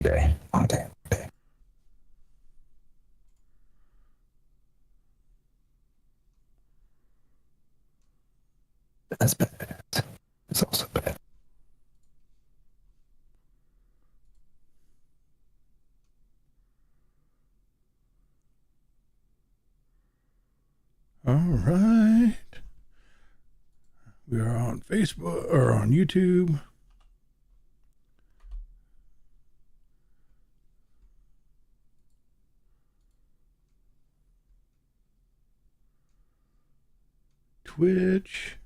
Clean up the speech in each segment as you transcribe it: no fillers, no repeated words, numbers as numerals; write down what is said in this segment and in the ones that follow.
day. Long day. That's bad. It's also bad. All right. We are on Facebook or on YouTube. Twitch.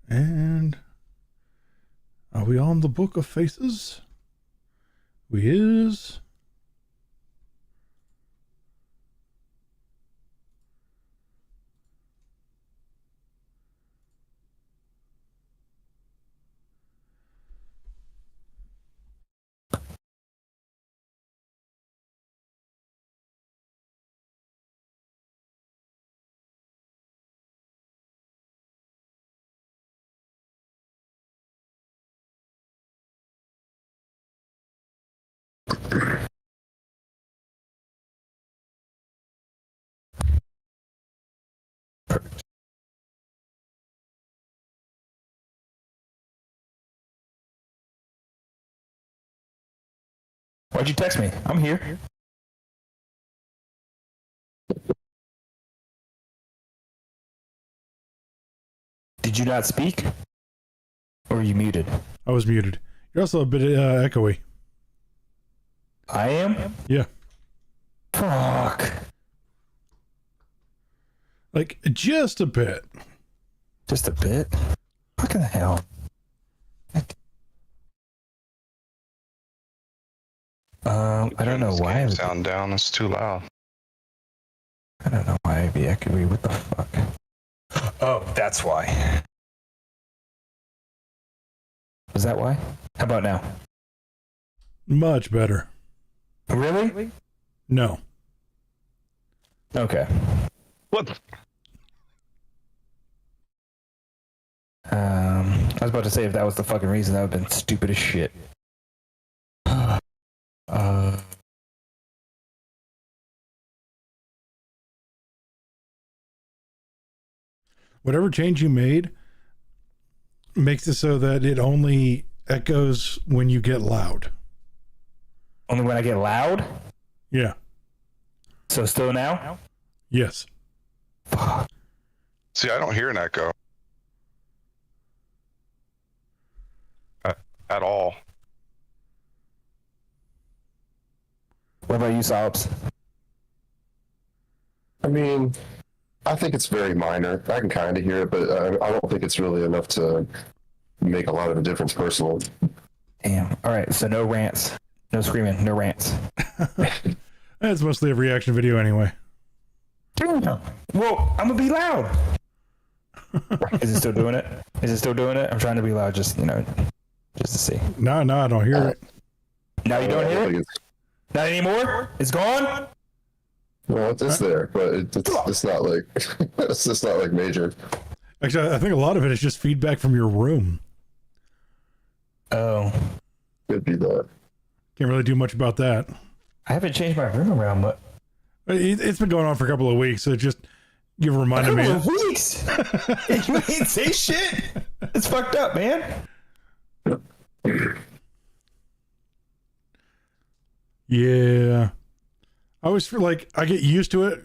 And are we on the Book of Faces? We is. Why'd you text me? I'm here. Did you not speak? Or are you muted? I was muted. You're also a bit echoey. I am? Yeah. Fuck. Like, just a bit. Just a bit? Fucking hell. I don't know why. Sound down. It's too loud. I don't know why I'd be echoey. What the fuck? Oh, that's why. Is that why? How about now? Much better. Really? No. Okay. What? I was about to say if that was the fucking reason, that would have been stupid as shit. Whatever change you made makes it so that it only echoes when you get loud. Only when I get loud? Yeah. So still now? Yes. Fuck. See, I don't hear an echo. At all. What about you, Sobs? I mean, I think it's very minor. I can kind of hear it, but I don't think it's really enough to make a lot of a difference personally. Damn. All right, so no rants. No screaming. No rants. That's mostly a reaction video anyway. Damn. Well, I'm going to be loud. Is it still doing it? Is it still doing it? I'm trying to be loud just, just to see. No, I don't hear it. Now you don't hear think it? Not anymore? It's gone? Well, it's there, but it's not like it's just not like major. Actually, I think a lot of it is just feedback from your room. Oh. Could be that. Can't really do much about that. I haven't changed my room around, but... It's been going on for a couple of weeks, so just you reminded me. A couple of weeks? You ain't say shit? It's fucked up, man. Yeah. I always feel like I get used to it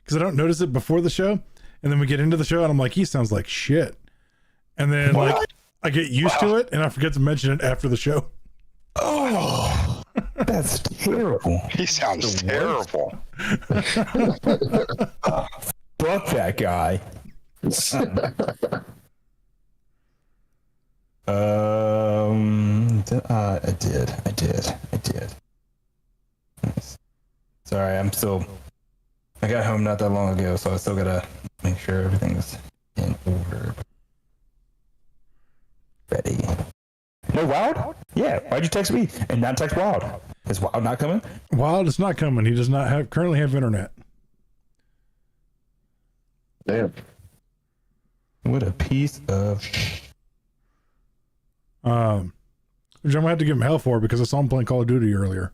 because I don't notice it before the show. And then we get into the show and I'm like, he sounds like shit. And then What? like I get used to it and I forget to mention it after the show. Oh, that's terrible. He sounds terrible. Fuck that guy. I did. Sorry, I got home not that long ago, so I still gotta make sure everything's in order. Ready. No Wild? Yeah, why'd you text me and not text Wild? Is Wild not coming? Wild is not coming. He does not currently have internet. Damn. What a piece of Which I might have to give him hell for because I saw him playing Call of Duty earlier.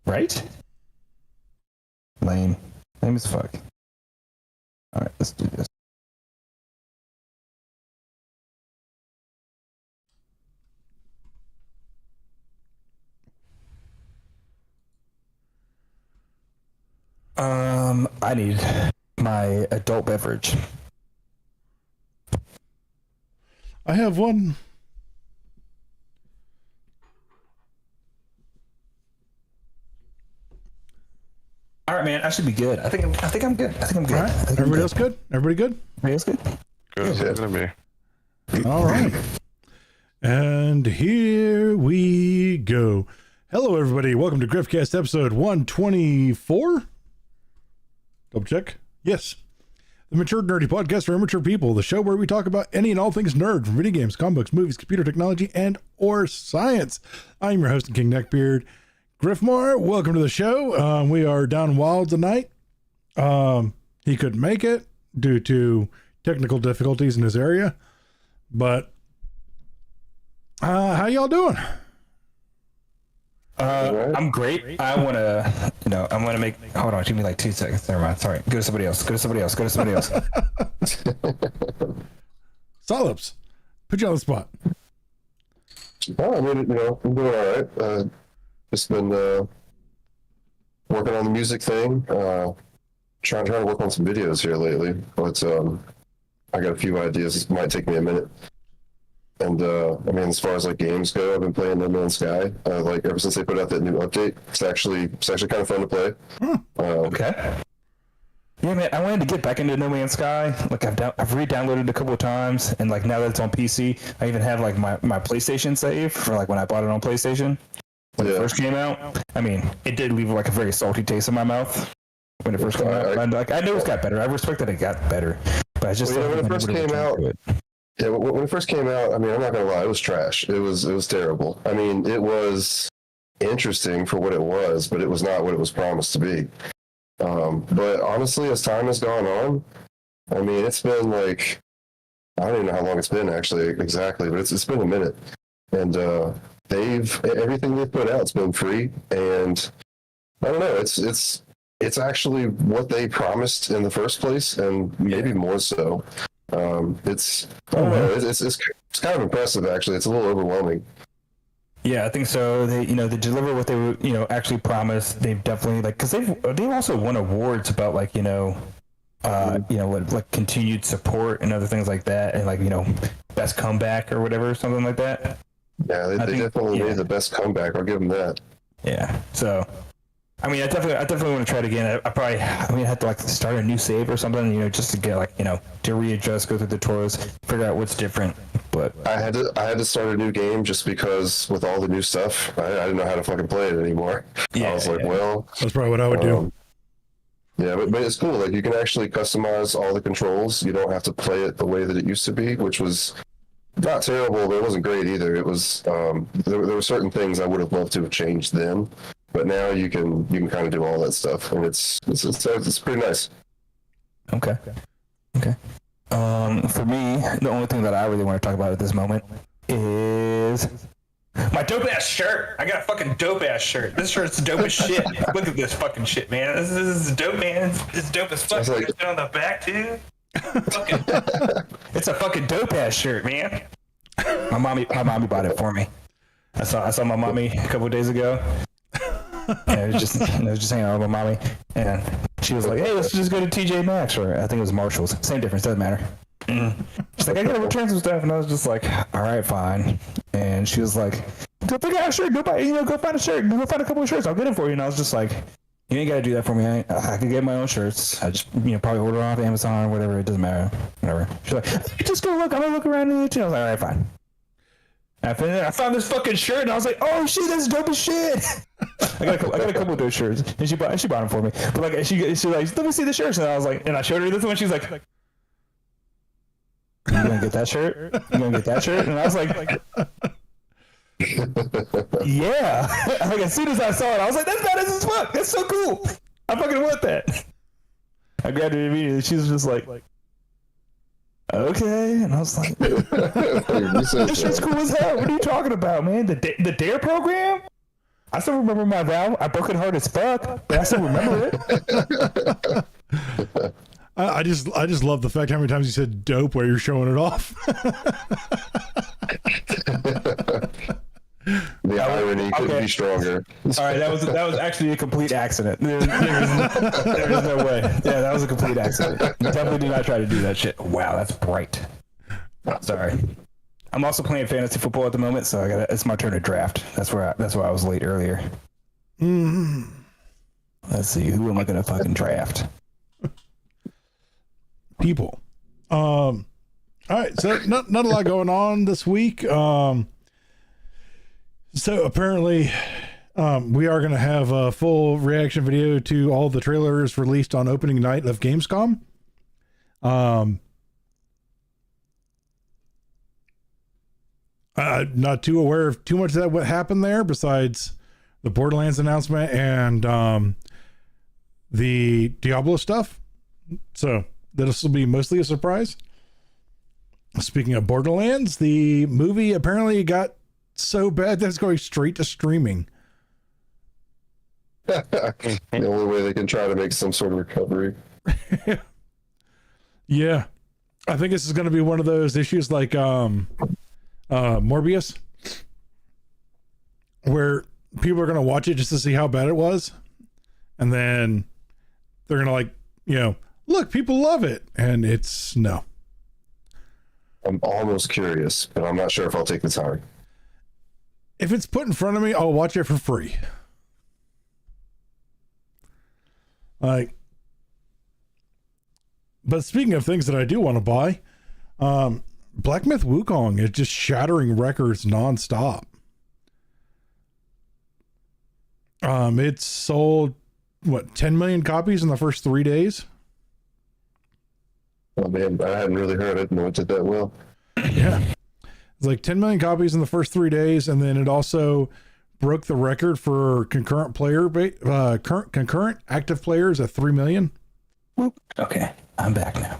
Right? Lame. Lame as fuck. Alright, let's do this. I need my adult beverage. I have one. All right, man. I should be good. I think I'm good. I think I'm good. All right. Everybody else good? Everybody good? Everybody else good? Good as it's gonna be. All right. And here we go. Hello, everybody. Welcome to Griffcast episode 124. Double check. Yes. The Mature Nerdy Podcast for Immature People, the show where we talk about any and all things nerd, from video games, comic books, movies, computer technology, and or science. I'm your host, King Neckbeard. Griffmore, welcome to the show. We are down wild tonight. He couldn't make it due to technical difficulties in his area. But how y'all doing? I'm great. I want to, I'm going to make, hold on, give me like 2 seconds. Never mind. Sorry. Go to somebody else. Solips, put you on the spot. Oh, I mean, I'm doing all right. Just been working on the music thing. Trying to work on some videos here lately, but I got a few ideas. It might take me a minute. And I mean, as far as like games go, I've been playing No Man's Sky. Like ever since they put out that new update, it's actually kind of fun to play. Okay. Yeah, man, I wanted to get back into No Man's Sky. Like I've re-downloaded it a couple of times, and like now that it's on PC, I even have like my PlayStation save for like when I bought it on PlayStation when it first came out. I mean, it did leave like a very salty taste in my mouth when it first came out. I know it's got better. I respect that it got better, but I just when it first came out. Yeah, when it first came out, I mean, I'm not gonna lie, it was trash. It was terrible. I mean, it was interesting for what it was, but it was not what it was promised to be. But honestly, as time has gone on, I mean, it's been like, I don't even know how long it's been actually exactly, but it's been a minute. And everything they've put out's been free, and I don't know, it's actually what they promised in the first place, and maybe more so. I don't know, it's kind of impressive actually. It's a little overwhelming. Yeah, I think so. They they deliver what they actually promised. They've definitely because they've also won awards about like like continued support and other things like that, and like best comeback or whatever, something like that. Yeah, they definitely made the best comeback. I'll give them that. Yeah. So, I mean, I definitely want to try it again. I have to like start a new save or something, just to get like to readjust, go through the tutorials, figure out what's different. But I had to start a new game just because with all the new stuff, I didn't know how to fucking play it anymore. Yeah, I was like, well, that's probably what I would do. Yeah, but it's cool. Like you can actually customize all the controls. You don't have to play it the way that it used to be, which was not terrible, but it wasn't great either. It was there were certain things I would have loved to have changed then. But now you can kind of do all that stuff, and it's pretty nice. Okay. For me, the only thing that I really want to talk about at this moment is my dope ass shirt. I got a fucking dope ass shirt. This shirt's dope as shit. Look at this fucking shit, man. This is dope, man. It's dope as fuck. Like, it's on the back too. It's a fucking dope ass shirt, man. My mommy bought it for me. I saw my mommy a couple of days ago. And it was just hanging out with my mommy, and she was like, "Hey, let's just go to TJ Maxx," or I think it was Marshall's. Same difference, doesn't matter. She's like, "I gotta return some stuff," and I was just like, "All right, fine." And she was like, "Go pick out a shirt. Go find a shirt. Go find a couple of shirts. I'll get it for you." And I was just like, "You ain't gotta do that for me. I can get my own shirts. I just probably order off Amazon or whatever. It doesn't matter. Whatever." She's like, "Just go look. I'm gonna look around in the channel." I was like, "All right, fine." I found this fucking shirt, and I was like, "Oh shit, that's dope as shit." I got a couple of those shirts, and she bought them for me. But like, she like, "Let me see the shirts," and I was like, and I showed her this one. She's like, "You gonna get that shirt? You gonna get that shirt?" And I was like, "Yeah." Like as soon as I saw it, I was like, "That's badass as fuck. That's so cool. I fucking want that." I grabbed it immediately. She was just like, Okay, and I was like, You said this shit's so. cool as hell. What are you talking about, man? The Dare program? I still remember my vow. I broke it hard as fuck, but I still remember it. I just love the fact how many times you said dope while you're showing it off. The irony couldn't be stronger. All right, that was actually a complete accident. There is no way. Yeah, that was a complete accident. Definitely do not try to do that shit. Wow, that's bright. Sorry. I'm also playing fantasy football at the moment, so it's my turn to draft. That's why I was late earlier. Let's see, who am I gonna fucking draft? People. All right, so not a lot going on this week. So apparently, we are going to have a full reaction video to all the trailers released on opening night of Gamescom. I'm not too aware of too much of that what happened there besides the Borderlands announcement and the Diablo stuff. So this will be mostly a surprise. Speaking of Borderlands, the movie apparently got so bad that it's going straight to streaming. The only way they can try to make some sort of recovery. Yeah. I think this is going to be one of those issues like Morbius, where people are going to watch it just to see how bad it was, and then they're going to look, people love it, and it's no. I'm almost curious, but I'm not sure if I'll take the time. If it's put in front of me, I'll watch it for free. But speaking of things that I do want to buy, Black Myth Wukong is just shattering records nonstop. It's sold 10 million copies in the first 3 days. Oh man, I hadn't really heard it. No, it did that well. Yeah. It's like 10 million copies in the first 3 days, and then it also broke the record for concurrent active players at 3 million. Okay, I'm back now.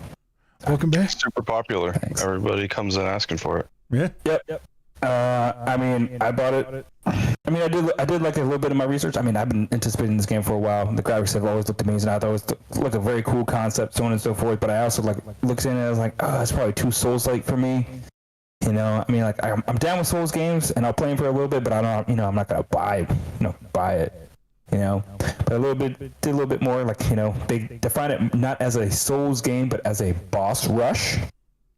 Welcome back. Super popular. Thanks. Everybody comes in asking for it. Yeah. Yep. I mean, I bought it. I mean, I did like a little bit of my research. I mean, I've been anticipating this game for a while. The graphics have always looked amazing. I thought it was like a very cool concept, so on and so forth. But I also looked in and I was like, oh, it's probably too Souls-like for me. You know, I mean, like I'm down with Souls games and I'll play them for a little bit, but I don't, I'm not gonna buy it. But did a little bit more like, they define it not as a Souls game, but as a boss rush.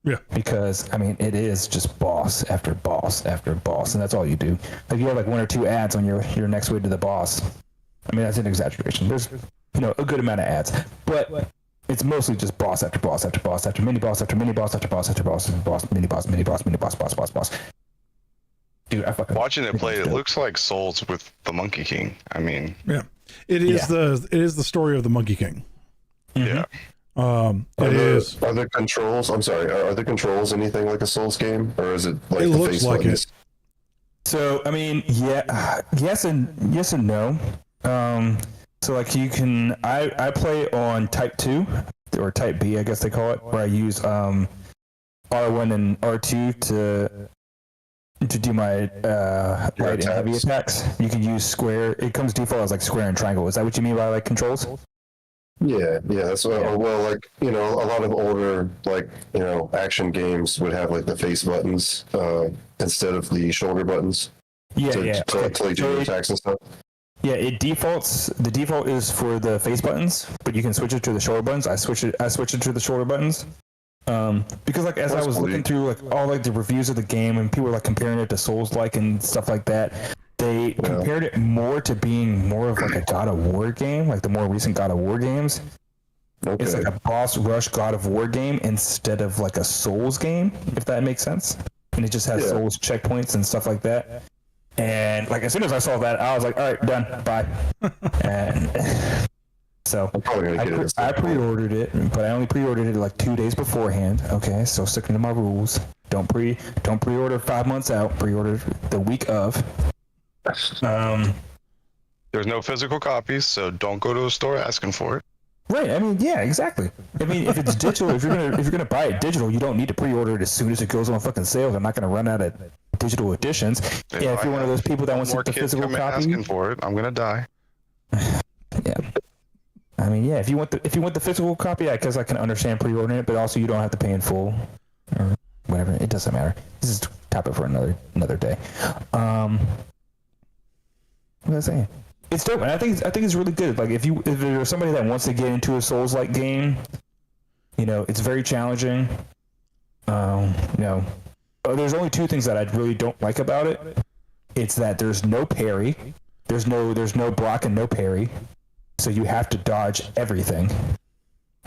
Yeah. Because I mean, it is just boss after boss after boss, and that's all you do. Like you have like 1 or 2 ads on your next way to the boss. I mean, that's an exaggeration. There's a good amount of ads, but it's mostly just boss after boss after boss after mini boss after mini boss after boss after boss after boss, mini boss, mini boss, mini boss, boss. Dude, I fucking Watching it play, it looks like Souls with the Monkey King. I mean, Yeah. It is the story of the Monkey King. yeah. Are the controls? I'm sorry. Are the controls anything like a Souls game, or is it like It the looks face like buttons? it. So I mean, yes and no. So like you can, I play on Type 2 or Type B, I guess they call it, where I use R1 and R2 to do my light and heavy attacks. You can use square. It comes default as like square and triangle. Is that what you mean by like controls? Yeah. That's well, like a lot of older action games would have like the face buttons instead of the shoulder buttons. To do your attacks and stuff. Yeah, it defaults. The default is for the face buttons, but you can switch it to the shoulder buttons. I switch it to the shoulder buttons. Because like as I was looking through like all like the reviews of the game and people were like comparing it to Souls-like and stuff like that, they compared it more to being more of like a God of War game, like the more recent God of War games. Okay. It's like a boss rush God of War game instead of like a Souls game, if that makes sense. And it just has Souls checkpoints and stuff like that. And like as soon as I saw that, I was like, all right, done, bye. And so I pre-ordered it, but I only pre-ordered it like 2 days beforehand. Okay, so sticking to my rules. Don't pre-order 5 months out. Pre-order the week of. There's no physical copies, so don't go to a store asking for it. Right. I mean, yeah, exactly. I mean, if it's digital, if you're gonna buy it digital, you don't need to pre-order it as soon as it goes on fucking sale. I'm not gonna run out of digital editions. Yeah, if you're one of those people that wants more the kids physical come copy, asking for it, I'm gonna die. yeah. I mean, yeah, if you want the physical copy, I guess I can understand pre-ordering it, but also you don't have to pay in full or whatever. It doesn't matter. This is a topic for another day. What was I saying? It's dope, and I think it's really good. Like if you're somebody that wants to get into a Souls-like game, it's very challenging. There's only two things that I really don't like about it. It's that there's no parry, there's no block and no parry, so you have to dodge everything,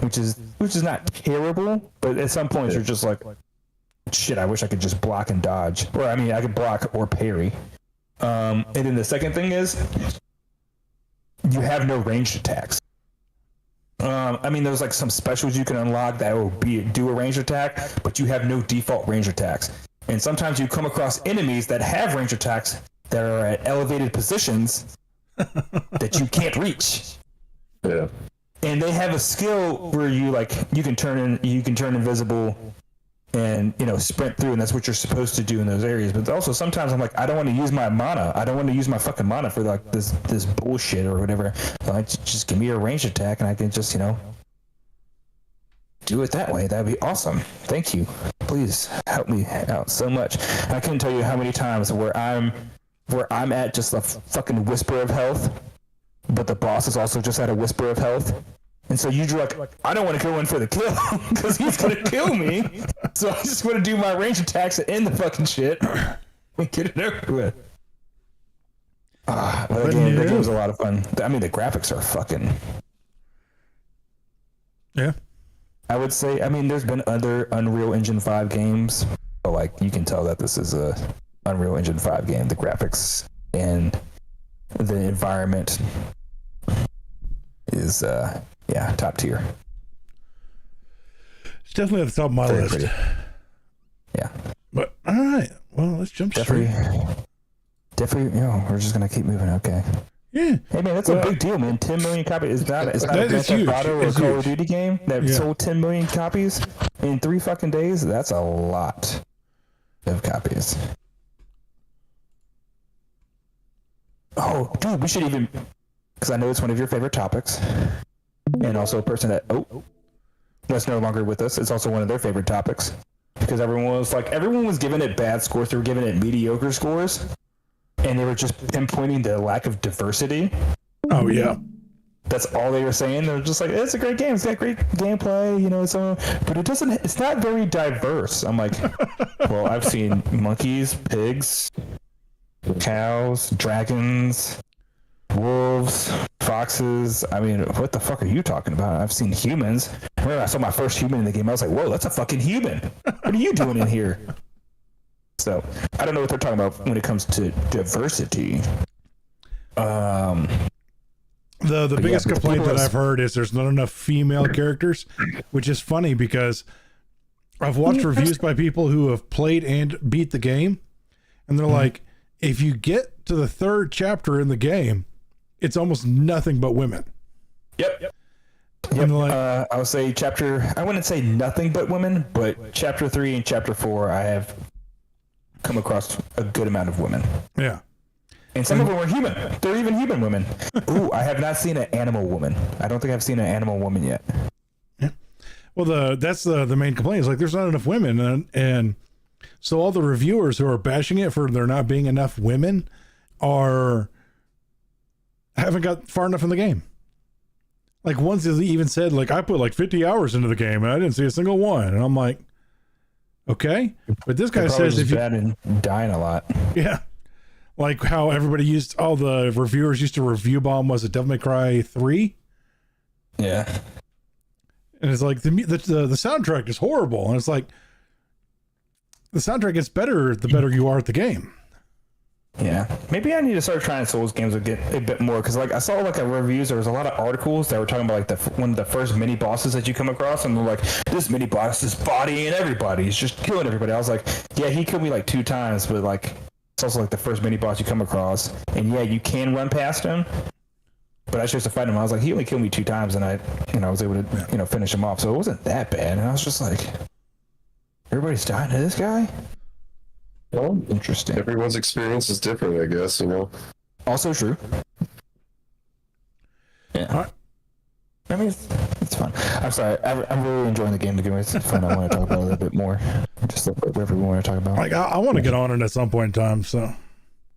which is not terrible, but at some points you're just like, shit, I wish I could just block and dodge, or I mean I could block or parry. And then the second thing is, you have no ranged attacks. I mean, there's like some specials you can unlock that will do a ranged attack, but you have no default ranged attacks. And sometimes you come across enemies that have ranged attacks that are at elevated positions that you can't reach. Yeah. And they have a skill where you can turn invisible and sprint through, and that's what you're supposed to do in those areas. But also sometimes I'm like, I don't want to use my mana. I don't want to use my fucking mana for like this bullshit or whatever. So just give me a ranged attack and I can just do it that way. That'd be awesome. Thank you. Please help me out so much. I couldn't tell you how many times where I'm at just a fucking whisper of health, but the boss is also just at a whisper of health. And so you're like, I don't want to go in for the kill because he's going to kill me. So I just want to do my range attacks to end the fucking shit and get it over with. But again, that game was a lot of fun. I mean, the graphics are fucking... Yeah. I would say, I mean, there's been other Unreal Engine 5 games, but like, you can tell that this is a Unreal Engine 5 game. The graphics and the environment is... top tier. It's definitely at the top of my list. Pretty. Yeah. But all right, well, let's jump Jeffrey, straight. we're just gonna keep moving. Okay. Yeah. Hey man, that's a big deal, man. 10 million copies. It's not a Grand Theft Auto or it's Call huge. of Duty game that sold 10 million copies in 3 fucking days. That's a lot of copies. Oh, dude, we should even, because I know it's one of your favorite topics. And also a person that's no longer with us. It's also one of their favorite topics because everyone was giving it bad scores. They were giving it mediocre scores, and they were just pinpointing the lack of diversity. Oh yeah, that's all they were saying. They're just like, it's a great game. It's got great gameplay, but it doesn't. It's not very diverse. I'm like, well, I've seen monkeys, pigs, cows, dragons, wolves, foxes. I mean, what the fuck are you talking about? I've seen humans. I remember I saw my first human in the game. I was like, whoa, that's a fucking human. What are you doing in here? So I don't know what they're talking about when it comes to diversity. The biggest complaint that I've heard is there's not enough female characters, which is funny because I've watched reviews by people who have played and beat the game, and they're like, if you get to the 3rd chapter in the game, it's almost nothing but women. Yep. Like, I would say I wouldn't say nothing but women, but chapter 3 and chapter 4, I have come across a good amount of women. Yeah. And some of them were human. They're even human women. Ooh, I have not seen an animal woman. I don't think I've seen an animal woman yet. Yeah. Well, that's the main complaint is like there's not enough women, and so all the reviewers who are bashing it for there not being enough women haven't got far enough in the game. Like ones that even said like I put like 50 hours into the game and I didn't see a single one, and I'm like, okay, but this guy says if you bad and dying a lot. Yeah, like how everybody all the reviewers used to review bomb was it Devil May Cry 3? Yeah, and it's like the soundtrack is horrible, and it's like the soundtrack gets better the better you are at the game. Yeah, maybe I need to start trying Souls games a bit more because like I saw like a reviews. There was a lot of articles that were talking about like one of the first mini bosses that you come across, and they're like, this mini boss is bodying everybody. He's just killing everybody. I was like, yeah, he killed me like 2 times, but like it's also like the first mini boss you come across, and yeah, you can run past him, But I chose to fight him. I was like, he only killed me 2 times, and I was able to, finish him off. So it wasn't that bad. And I was just like, everybody's dying to this guy? Well, interesting. Everyone's experience is different, I guess, Also true. Yeah. All right. I mean, it's fun. I'm sorry. I'm really enjoying the game. It's fun. I want to talk about it a little bit more. Just whatever we want to talk about. Like, I want to get on it at some point in time, so.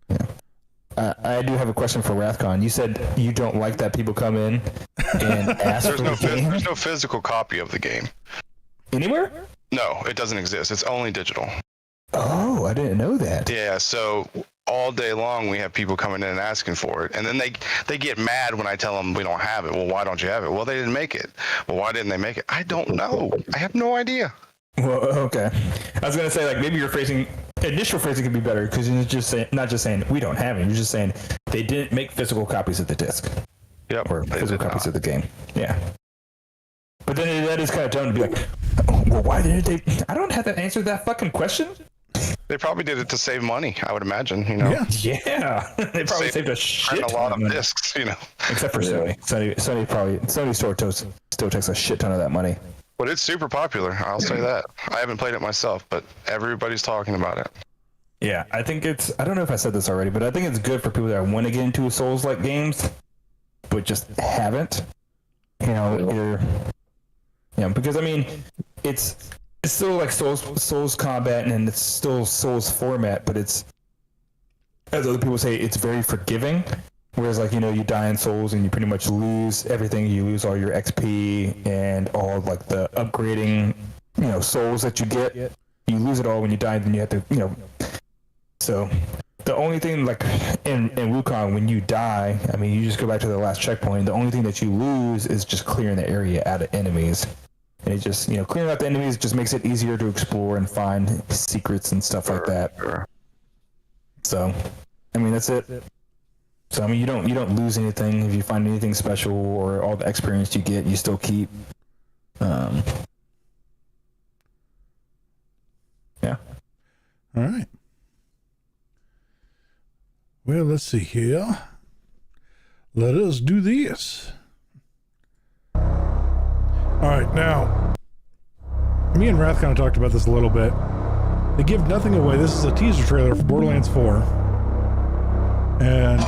Yeah. I do have a question for Wrathcon. You said you don't like that people come in and ask for the game? There's no physical copy of the game. Anywhere? No, it doesn't exist. It's only digital. Oh, I didn't know that. Yeah, so all day long we have people coming in and asking for it. And then they get mad when I tell them we don't have it. Well, why don't you have it? Well, they didn't make it. Well, why didn't they make it? I don't know. I have no idea. Well, okay. I was going to say, like, maybe your initial phrasing could be better because you're just not just saying we don't have it. You're just saying they didn't make physical copies of the disc. Yep. Or physical copies of the game. Yeah. But then that is kind of dumb to be like, oh, well, why didn't they? I don't have to answer that fucking question. They probably did it to save money, I would imagine, Yeah. They probably saved a shit a lot of money. discs, Except for Sony. Sony still takes a shit ton of that money. But it's super popular, I'll say that. I haven't played it myself, but everybody's talking about it. Yeah, I think I don't know if I said this already, but I think it's good for people that want to get into Souls-like games, but just haven't. Because I mean, it's still like Souls combat and it's still Souls format, but it's, as other people say, it's very forgiving. Whereas, like, you die in Souls and you pretty much lose everything. You lose all your XP and all, like, the upgrading, souls that you get. You lose it all when you die, then you have to, So, the only thing, like, in Wukong, when you die, I mean, you just go back to the last checkpoint. The only thing that you lose is just clearing the area out of enemies. And it just, clearing out the enemies just makes it easier to explore and find secrets and stuff like that. Sure. So, I mean, that's it. So I mean, you don't lose anything if you find anything special, or all the experience you get, you still keep. Yeah. All right. Well, let's see here. Let us do this. All right, now, me and Wrath kind of talked about this a little bit. They give nothing away. This is a teaser trailer for Borderlands 4. And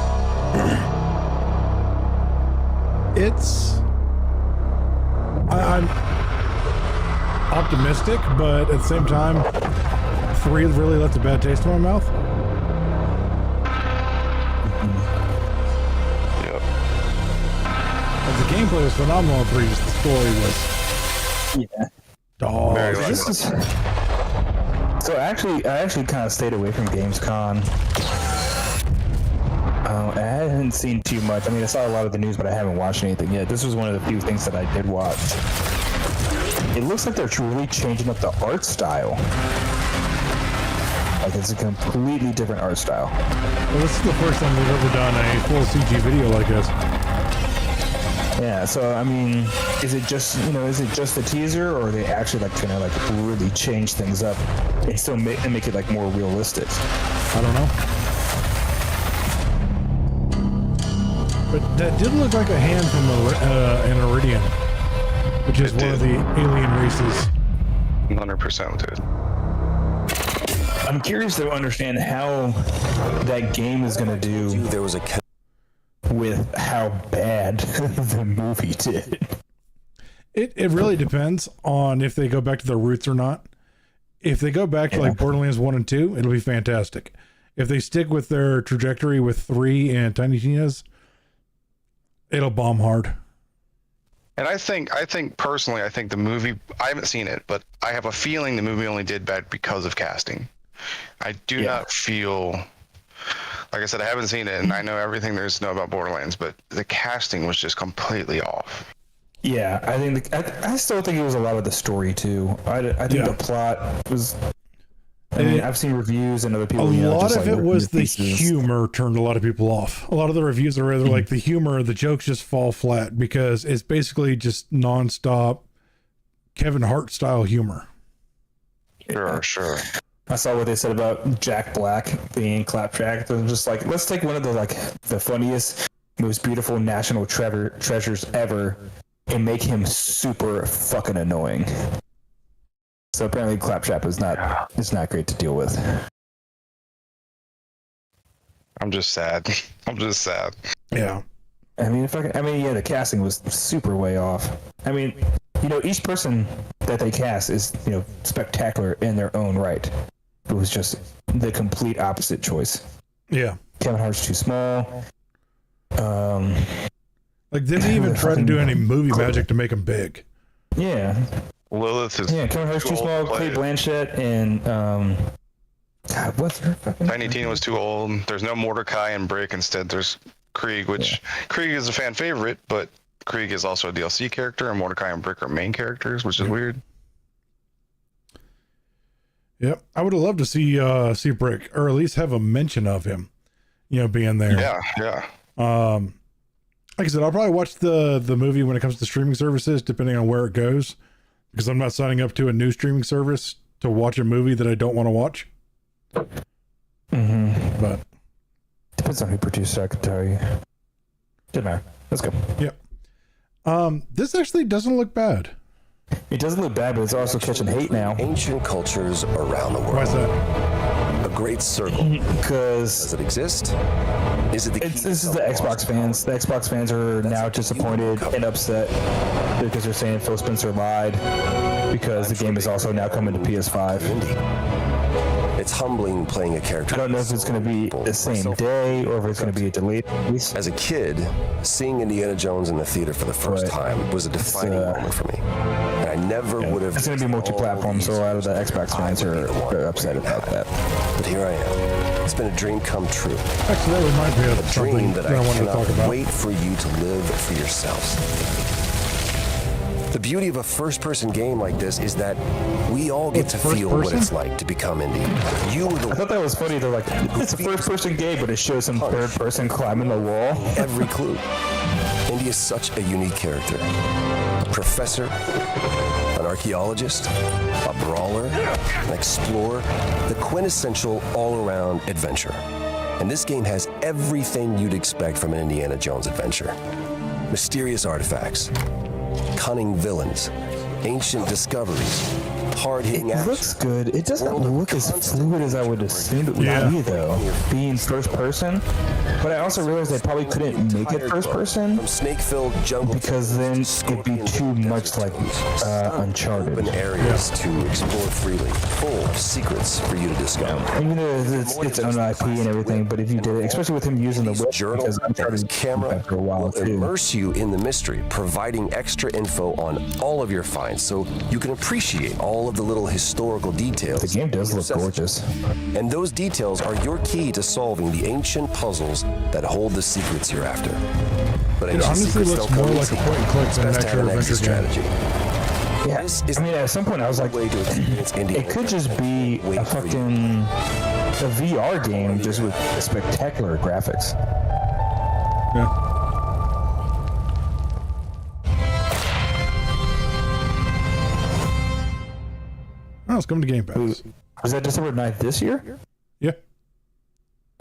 I'm optimistic, but at the same time, 3 really left a bad taste in my mouth. Yep. But the gameplay was phenomenal in 3, just the story was... Yeah. Oh, So I actually kind of stayed away from Gamescom. I hadn't seen too much. I mean, I saw a lot of the news, but I haven't watched anything yet. This was one of the few things that I did watch. It looks like they're really changing up the art style. Like, it's a completely different art style. well, this is the first time they've ever done a full CG video like this. Yeah, so I mean, is it just the teaser, or are they actually like gonna like really change things up and still make it like more realistic? I don't know. But that did look like a hand from an Iridian, which is one of the alien races. 100% did. I'm curious to understand how that game is gonna do. There was a with how bad the movie did. It really depends on if they go back to their roots or not. If they go back to like Borderlands 1 and 2, it'll be fantastic. If they stick with their trajectory with 3 and Tiny Tina's, it'll bomb hard. And I think personally, the movie, I haven't seen it, but I have a feeling the movie only did bad because of casting. I do not feel, like I said, I haven't seen it, and I know everything there is to know about Borderlands, but the casting was just completely off. Yeah, I think I still think it was a lot of the story too. I think the plot was. I mean, I've seen reviews and other people. A lot just of like it was the pieces. humor turned a lot of people off. A lot of the reviews are either like the humor or the jokes just fall flat because it's basically just nonstop Kevin Hart style humor. Sure. I saw what they said about Jack Black being Claptrap. They're just like, let's take one of the funniest most beautiful national treasures ever and make him super fucking annoying. So apparently Claptrap is not great to deal with. I'm just sad. Yeah. I mean, the casting was super way off. I mean, each person that they cast is, spectacular in their own right. It was just the complete opposite choice. Yeah. Kevin Hart's too small. Like, didn't even try to do any movie magic to make him big. Yeah. Lilith is. Yeah, Kevin Hart's too small. Cate Blanchett and God, what's her fucking Tiny Tina was too old. There's no Mordecai and Brick. Instead, there's Krieg, which Krieg is a fan favorite, but Krieg is also a DLC character, and Mordecai and Brick are main characters, which is weird. Yep, I would have loved to see Brick, or at least have a mention of him, being there. Yeah. Like I said, I'll probably watch the movie when it comes to streaming services, depending on where it goes, because I'm not signing up to a new streaming service to watch a movie that I don't want to watch. Mm-hmm. But depends on who produced it, I could tell you. Doesn't matter. Let's go. Yep. This actually doesn't look bad. It doesn't look bad, but it's also catching hate now. Ancient cultures around the world. Why is that? A great circle. Because Does it exist? Is it the this is the Xbox fans. The Xbox fans are now disappointed and upset because they're saying Phil Spencer lied because the game is also now coming to PS5. It's humbling playing a character. I don't know if it's going to be the same day or if it's going to be a delayed release. As a kid, seeing Indiana Jones in the theater for the first time was a defining moment for me. And I never would have... It's going to be multi-platform, so a lot of the Xbox fans are upset about that. But here I am. It's been a dream come true. Actually, that reminds me of A something dream that I wanted to talk cannot about. wait for you to live for yourselves. The beauty of a first-person game like this is that we all get to feel what it's like to become indie. You were I the thought that was funny. They're like, it's a first-person game, but it shows some third-person climbing the wall. every clue. Indy is such a unique character. A professor, an archaeologist, a brawler, an explorer, the quintessential all-around adventurer. And this game has everything you'd expect from an Indiana Jones adventure. Mysterious artifacts, cunning villains, ancient discoveries, hard-hitting It action. looks good. It doesn't look as fluid as I would assume it would be, though, being first person. But I also realized they probably couldn't make it first person From snake-filled jungle because then it'd be too much like Uncharted. open areas to explore freely, full of secrets for you to discover. Even though it's its own IP and everything, but if you did it, especially with him using the whip, Journal because and his Uncharted camera for a while will too. immerse you in the mystery, providing extra info on all of your finds so you can appreciate all of the little historical details. The game does look gorgeous. And those details are your key to solving the ancient puzzles that hold the secrets you're after. But It ancient honestly secrets looks don't come more like easy. a point and click It's than an best to have actual an exit adventure game. strategy. Yeah, This is I mean, at some point I was like, way to experience Indiana it could Jones. just be Wait a for you. fucking a VR game just with spectacular graphics. Yeah. Oh, it's coming to Game Pass. Was that December 9th this year? Yeah,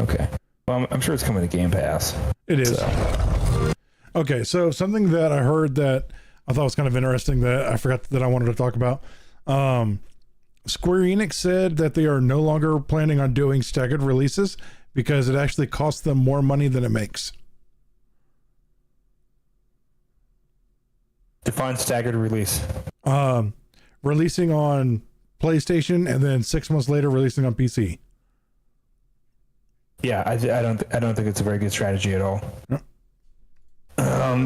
Okay. Well, I'm sure it's coming to Game Pass. it is. So. Okay, so something that I heard that I thought was kind of interesting that I forgot that I wanted to talk about. Square Enix said that they are no longer planning on doing staggered releases because it actually costs them more money than it makes. Define staggered release. Releasing on PlayStation and then 6 months later releasing on PC. Yeah, I don't think it's a very good strategy at all. Yep.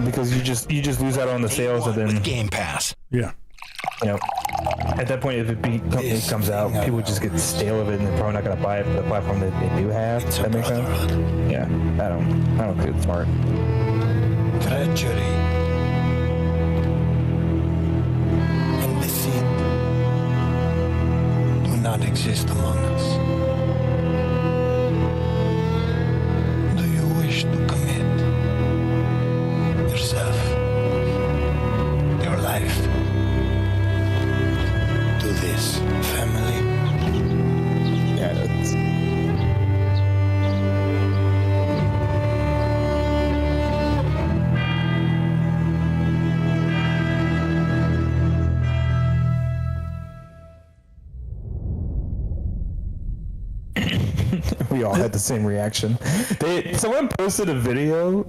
Because you just lose out on the sales, and then Game Pass. Yeah. at that point, if it comes out, people just get stale of it, and they're probably not going to buy it for the platform that they do have. Does that make sense? Yeah, I don't think it's smart. Treachery and deceit do not exist among us. Do you wish to commit yourself, your life, to this family? Yeah, We all had the same reaction. Someone posted a video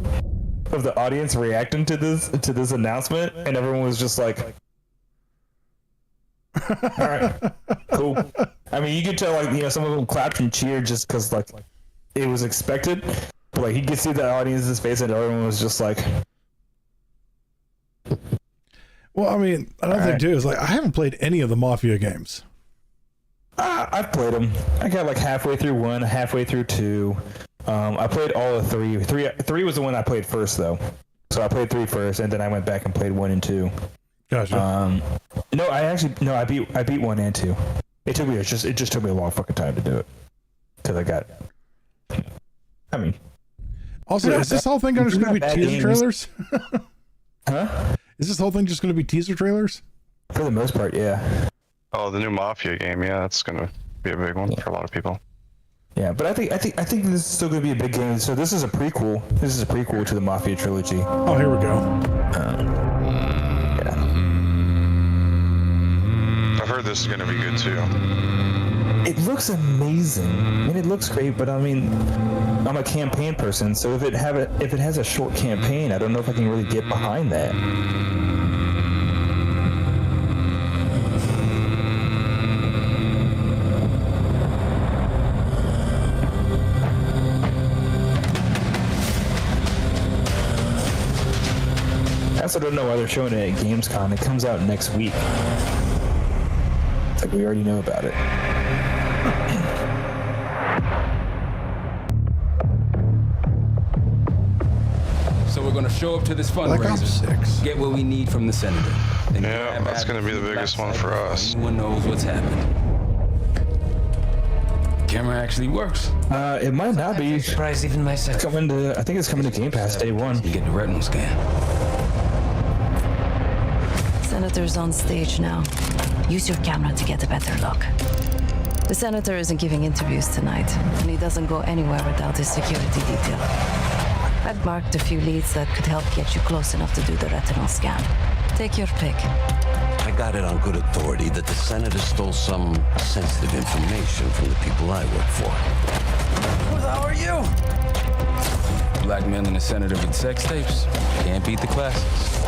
of the audience reacting to this announcement, and everyone was just like, "All right, cool." I mean, you could tell, like, some of them clapped and cheered just because, like, it was expected. But, like, you could see the audience's face, and everyone was just like. Well, I mean, another thing too is, like, I haven't played any of the Mafia games. I've played them. I got like halfway through 1, halfway through 2. I played all of 3. 3 was the one I played first, though. So I played 3 first, and then I went back and played 1 and 2. Gotcha. I beat 1 and 2. It just took me a long fucking time to do it because Also, is this whole thing just going to be teaser trailers? Huh? Is this whole thing just going to be teaser trailers? For the most part, yeah. Oh, the new Mafia game, yeah, that's gonna be a big one for a lot of people. Yeah, but I think this is still gonna be a big game. So this is a prequel. This is a prequel to the Mafia trilogy. Oh, here we go. Yeah. I've heard this is gonna be good too. It looks amazing. I mean, it looks great, but I mean, I'm a campaign person, so if it has a short campaign, I don't know if I can really get behind that. I also don't know why they're showing it at Gamescom. It comes out next week. It's like we already know about it. So we're gonna show up to this fundraiser, get what we need from the senator. Then Yeah, that's gonna be the biggest one for us. Anyone knows what's happened. Camera actually works. It might not be. Surprised even myself. I think it's coming to Game Pass day 1. You get the retinal scan. Senator's on stage now. Use your camera to get a better look. The senator isn't giving interviews tonight, and he doesn't go anywhere without his security detail. I've marked a few leads that could help get you close enough to do the retinal scan. Take your pick. I got it on good authority that the senator stole some sensitive information from the people I work for. Who the hell are you? Blackmailing a senator with sex tapes. Can't beat the classics.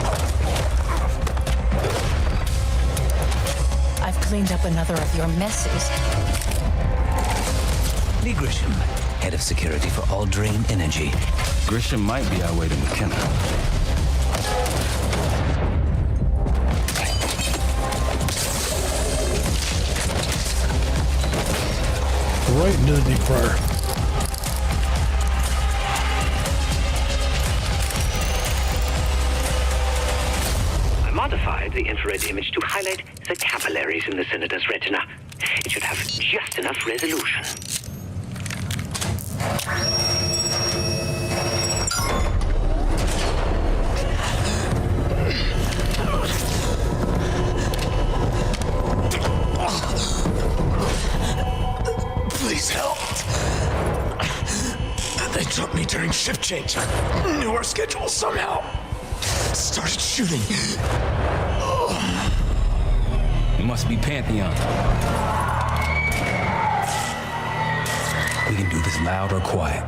I've cleaned up another of your messes. Lee Grisham, head of security for All Drain Energy. Grisham might be our way to McKenna. Right into the deep fryer. I modified the infrared image to highlight the capillaries in the senator's retina. It should have just enough resolution. Please help. They took me during shift change. Knew our schedule somehow. Started shooting. It must be Pantheon. We can do this loud or quiet.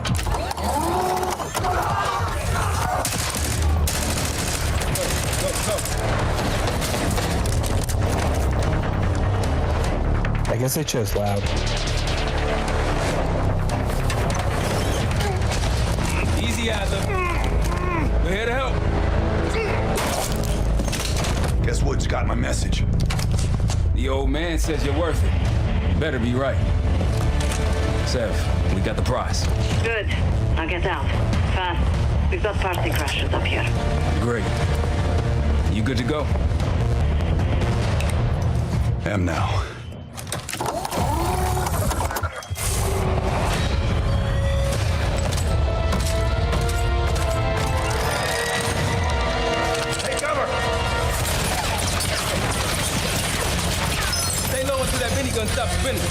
I guess they chose loud. Easy, Adler. We're here to help. Guess Woods got my message. The old man says you're worth it. You better be right. Sev, we got the prize. Good. Now get out. Fast. We've got party crashers up here. Great. You good to go? Am now. Take cover! Stay low until that minigun stops spinning.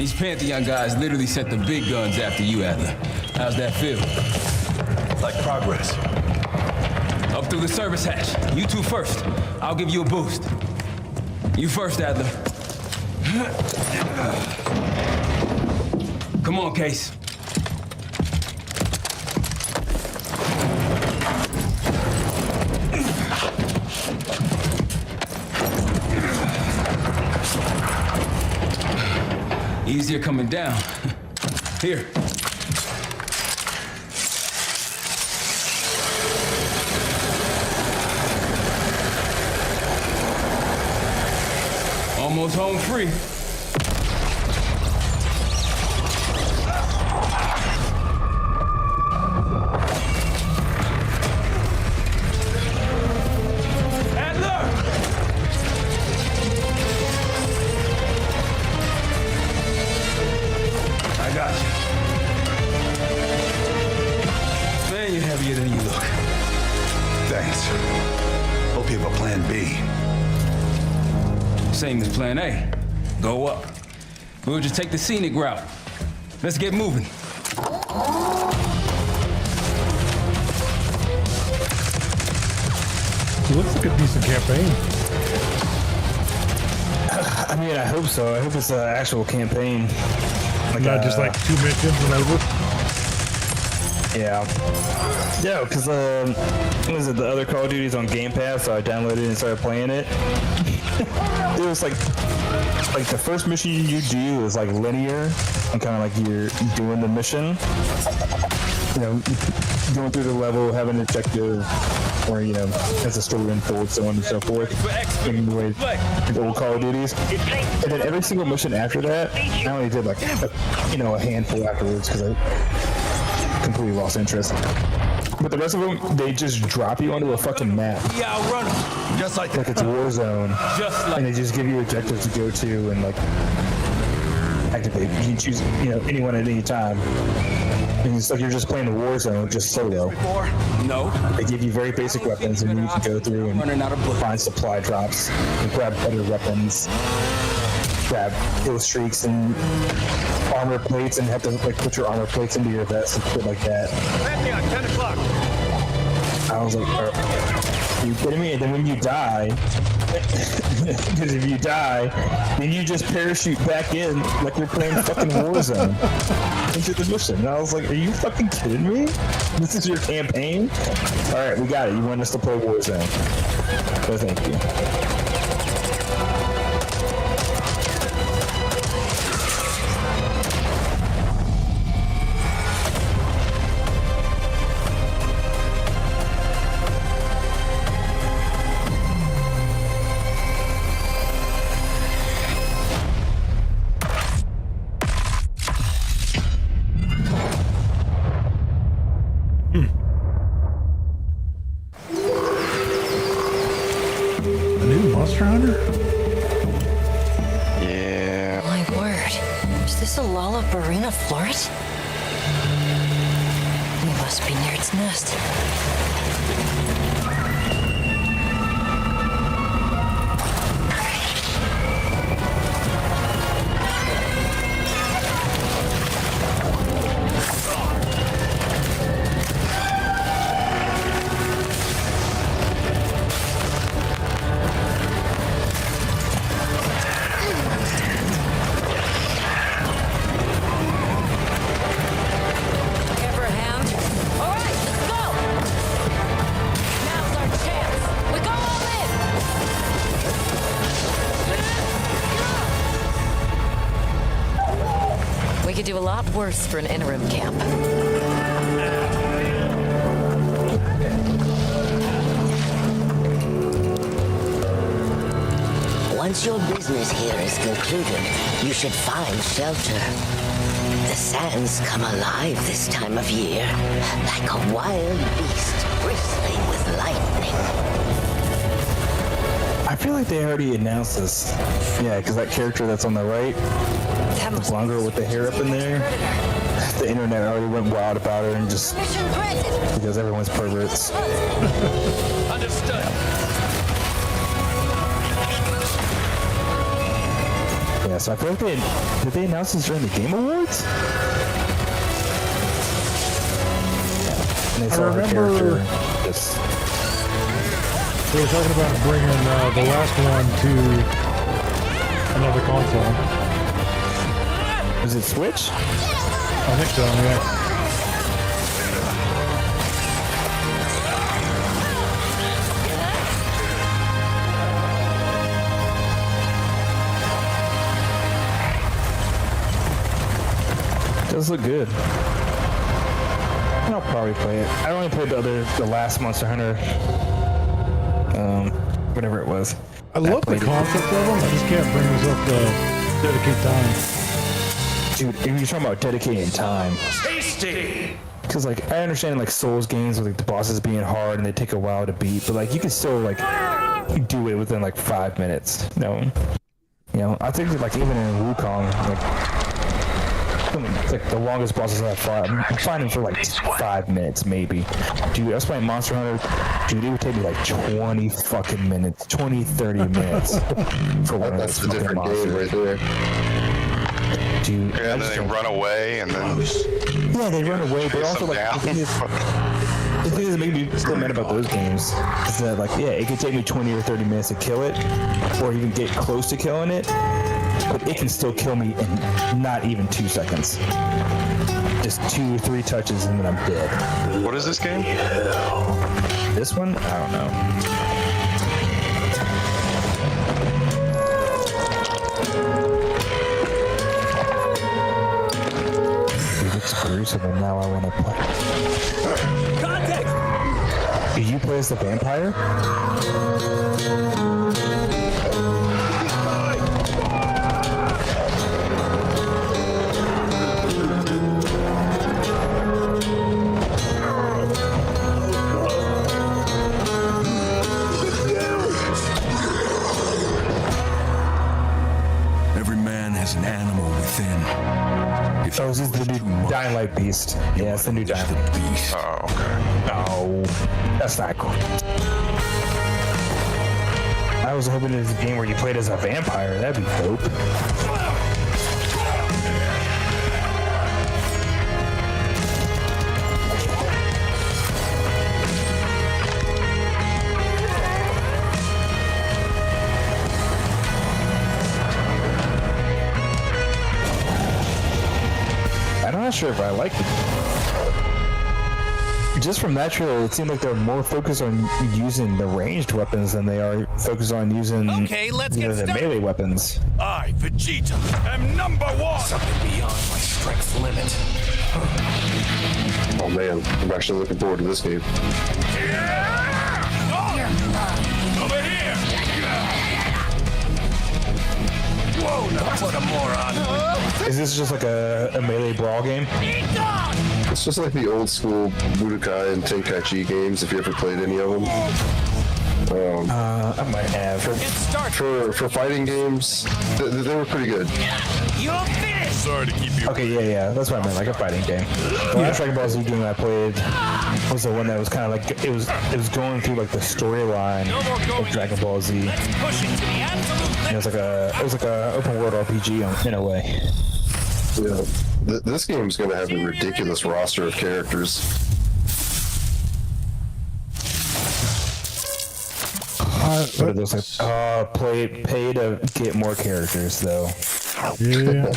These Pantheon guys literally sent the big guns after you, Adler. How's that feel? Like progress. Up through the service hatch. You two first. I'll give you a boost. You first, Adler. Come on, Case. Easier coming down. Here. Almost home free. Same as plan A. Go up. We'll just take the scenic route. Let's get moving. It looks like a decent campaign. I mean, I hope so. I hope it's an actual campaign. Like not just like 2 missions and over. Yeah. Yeah, because what was it? The other Call of Duty's on Game Pass, so I downloaded it and started playing it. It was like the first mission you do is like linear and kind of like you're doing the mission. You know, going through the level, having an objective, or you know, as the story unfolds, so on and so forth. In the way the old Call of Duties, and then every single mission after that, I only did like a handful afterwards because I completely lost interest. But the rest of them, they just drop you onto a fucking map. Yeah, I'll run them. Just like it's Warzone. Just like and they just give you objectives to go to and like activate. You can choose, anyone at any time. And it's like you're just playing the Warzone, just solo. No. They give you very basic weapons, and you need to go through and find supply drops and grab better weapons. Grab kill streaks and armor plates, and have to like put your armor plates into your vest and shit like that. Pantheon, 10 o'clock. I was like, are you kidding me? And then when you die, because if you die, then you just parachute back in like you're playing fucking Warzone into the mission. And I was like, are you fucking kidding me? This is your campaign? All right, we got it. You want us to play Warzone? So thank you. Yeah. My word. Is this a Lollabarina floret? We must be near its nest. Do a lot worse for an interim camp. Once your business here is concluded, you should find shelter. The sands come alive this time of year, like a wild beast bristling with lightning. I feel like they already announced this. Yeah, because that character that's on the right, the blonde girl with the hair up in there, the internet already went wild about her and just because everyone's perverts. Understood. Yeah, So I feel like did they announce this during the Game Awards? And they saw her character just... They were talking about bringing the last one to another console. Is it Switch? I think so, yeah. It does look good. I'll probably play it. I only played the last Monster Hunter, whatever it was. I love the concept of them. I just can't bring myself to dedicate time. Dude, if you're talking about dedicating time, Tasty! because like I understand like Souls games with like the bosses being hard and they take a while to beat, but like you can still like do it within like 5 minutes. You know, I think that like even in Wukong, like the longest bosses I've fought, I'm finding for like 5 minutes maybe. Dude, I was playing Monster Hunter. Dude, it would take me like 20 fucking minutes, 30 minutes for one of those fucking different monsters. game right there. Dude, Yeah, and then they run away, and then they run away, but also like the thing that made me still mad about those games is that like it could take me 20 or 30 minutes to kill it, or even get close to killing it, but it can still kill me in not even 2 seconds. Just 2 or 3 touches and then I'm dead. What is this game? This one? I don't know. Gruesome, and now I want to play. Contact! Do you play as the vampire? Every man has an animal within. Oh, this is the new Dying Light Beast. Yeah, it's the new Dying Light Beast. Oh, okay. No, that's not cool. I was hoping it was a game where you played as a vampire. That'd be dope. I'm not sure if I like it. Just from that trailer, it seemed like they're more focused on using the ranged weapons than they are focused on using the melee weapons. I, Vegeta, am #1! Something beyond my strength limit. Oh man, I'm actually looking forward to this game. Over here! Whoa, now what a moron! Is this just like a melee brawl game? It's just like the old school Budokai and Tenkaichi games, if you ever played any of them. I might have. For fighting games, they were pretty good. You're finished! Sorry to keep you. Okay, yeah, that's what I meant, like a fighting game. The last Dragon Ball Z game I played was the one that was kind of like it was going through like the storyline of Dragon Ball Z. And it was like a open world RPG in a way. Yeah, this game's going to have a ridiculous roster of characters. What are those like? Pay to get more characters though. Yeah.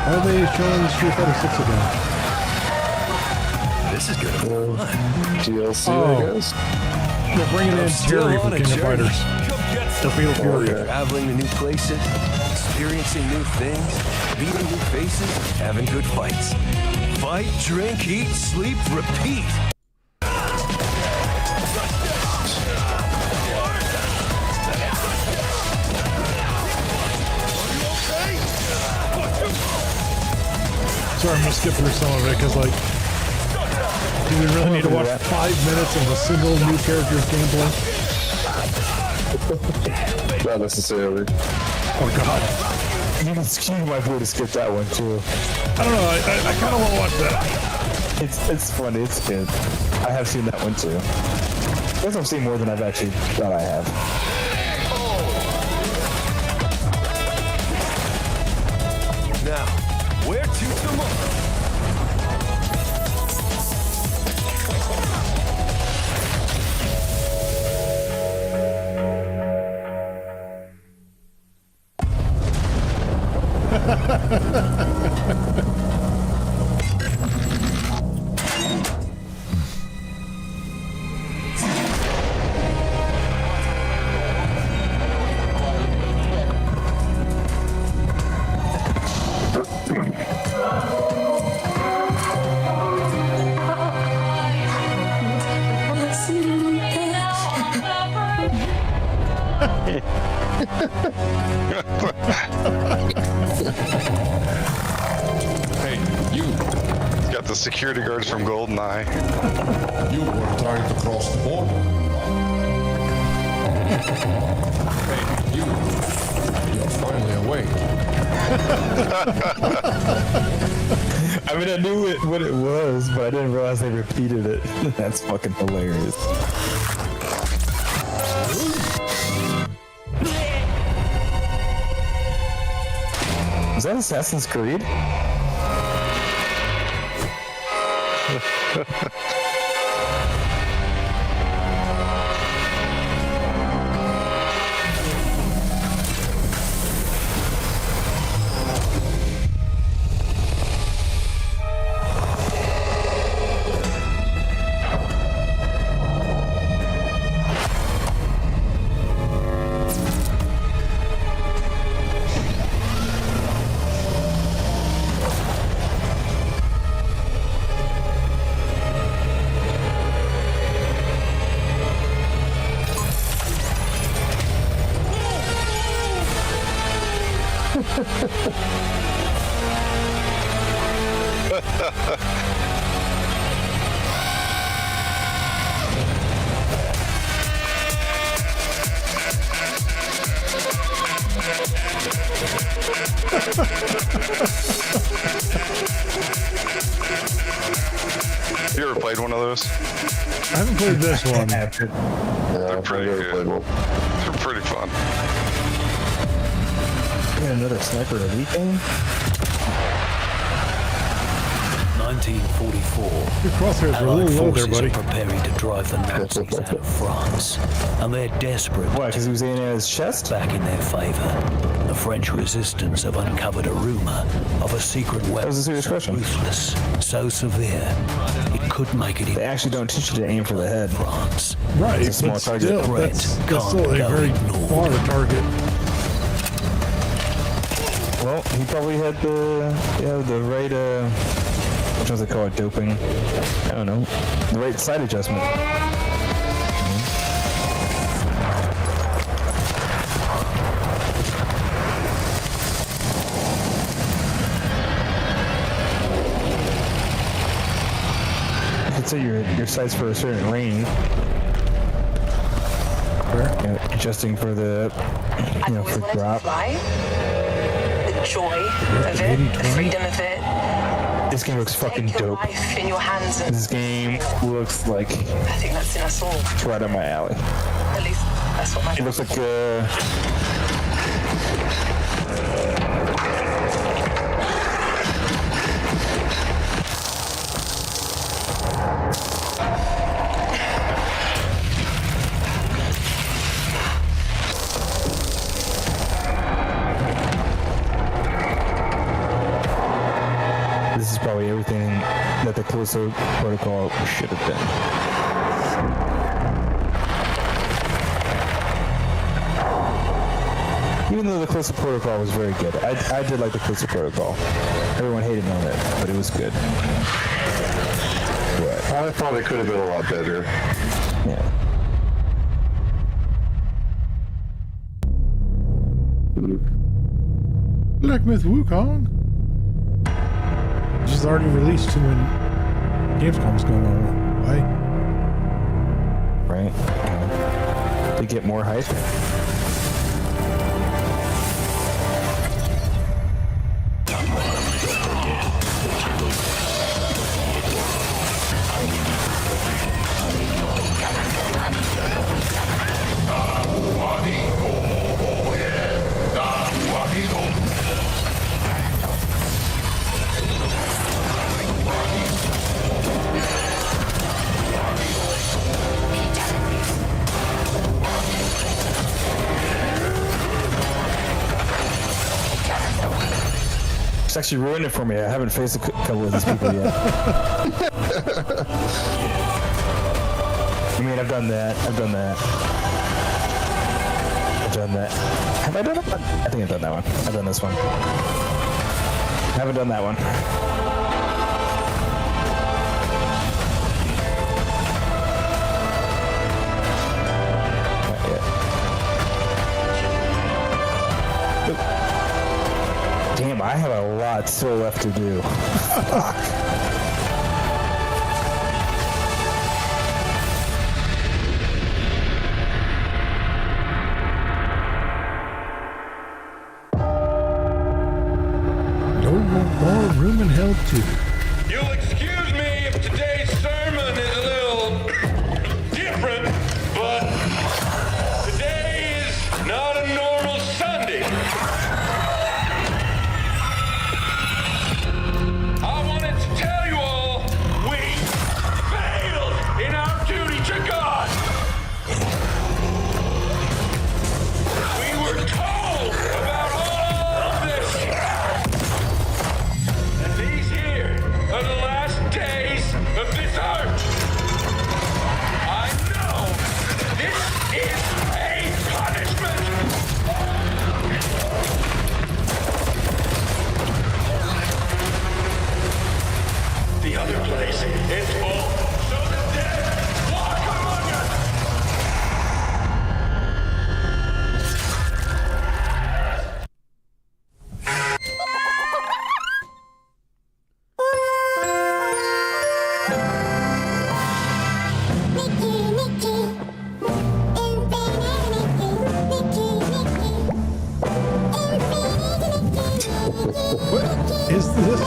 Why are they showing Street Fighter 6 again? This is gonna be fun. DLC, I guess. They're bringing in Terry from King of Fighters. The Fatal Fury. Traveling to new places, experiencing new things, meeting new faces, having good fights. Fight, drink, eat, sleep, repeat. Sorry, I'm gonna skip through some of it because, like, do we really need to watch 5 minutes of a single new character's gameplay? Not necessarily. Oh God! You might be able to skip that one too. I don't know. I kind of want to watch that. It's funny. It's good. I have seen that one too. I guess I've seen more than I've actually thought I have. now. Where to tomorrow? Hey, you. He's got the security guards from GoldenEye. You were trying to cross the border. Hey, you. You're finally awake. I mean, I knew what it was, but I didn't realize they repeated it. That's fucking hilarious. Is that Assassin's Creed? You ever played one of those? I haven't played this one. They're pretty good. They're pretty fun. We got another Sniper Elite game? 1944. Your crosshairs are a little low there, buddy. Are preparing to drive the Nazis out of France, and they're desperate. Why? Because he was aiming at his chest? Back in their favor. The French resistance have uncovered a rumor of a secret weapon. That was a serious question. Ruthless, so severe, it could make it. They actually don't teach you to aim for the head. France. Right, it's a small but target. Still, that's still a very far target. Well, he probably had the right what does it call it? Doping? I don't know. The right sight adjustment. You could say your sights for a certain range. Adjusting for the, for drop. The joy of it, the freedom of it. This game looks fucking dope. Life in your hands, and this game looks like I think that's in us all. It's right up my alley. At least that's what my. It looks like this is probably everything that the Callisto Protocol should have been. Even though the Callisto Protocol was very good. I did like the Callisto Protocol. Everyone hated on it, but it was good. But I thought it could have been a lot better. Yeah. Black Myth Wukong. This is already released when Gamescom was going on. Why? Right. To get more hype. actually ruined it for me. I haven't faced a couple of these people yet. I mean, I've done that. Have I done it? I think I've done that one. I've done this one. I haven't done that one. Damn, I have a lot still left to do. Fuck. No more room in hell 2. You'll excuse me if today's sermon is a little different, but today is not a normal Sunday. I wanted to tell you all we failed in our duty to God. We were told about all of this. And these here are the last days of this earth. I know this is a punishment. The other place is full, so the dead walk among us. What is this?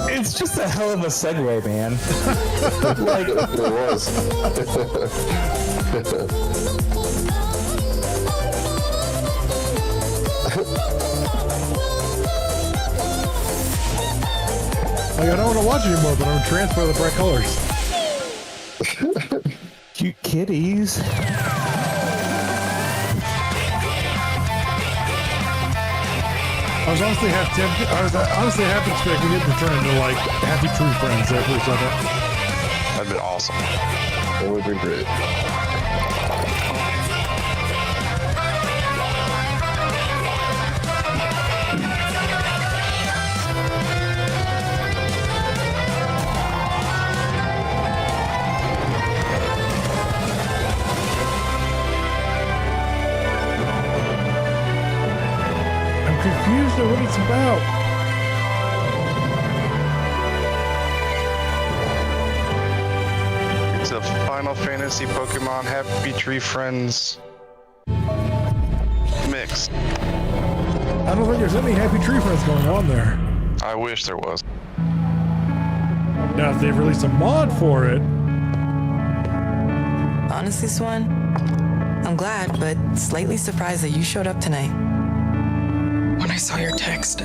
It's just a hell of a segue, man. Like, It was. Like, I don't want to watch anymore, but I'm transfer the bright colors. cute kitties. I was honestly half expecting it to turn into like Happy Tree Friends there for a second. That'd been awesome. That would be great. I'm confused at what it's about. It's a Final Fantasy Pokemon Happy Tree Friends mix. I don't think there's any Happy Tree Friends going on there. I wish there was. Now, if they've released a mod for it. Honestly, Swan, I'm glad, but slightly surprised that you showed up tonight. When I saw your text,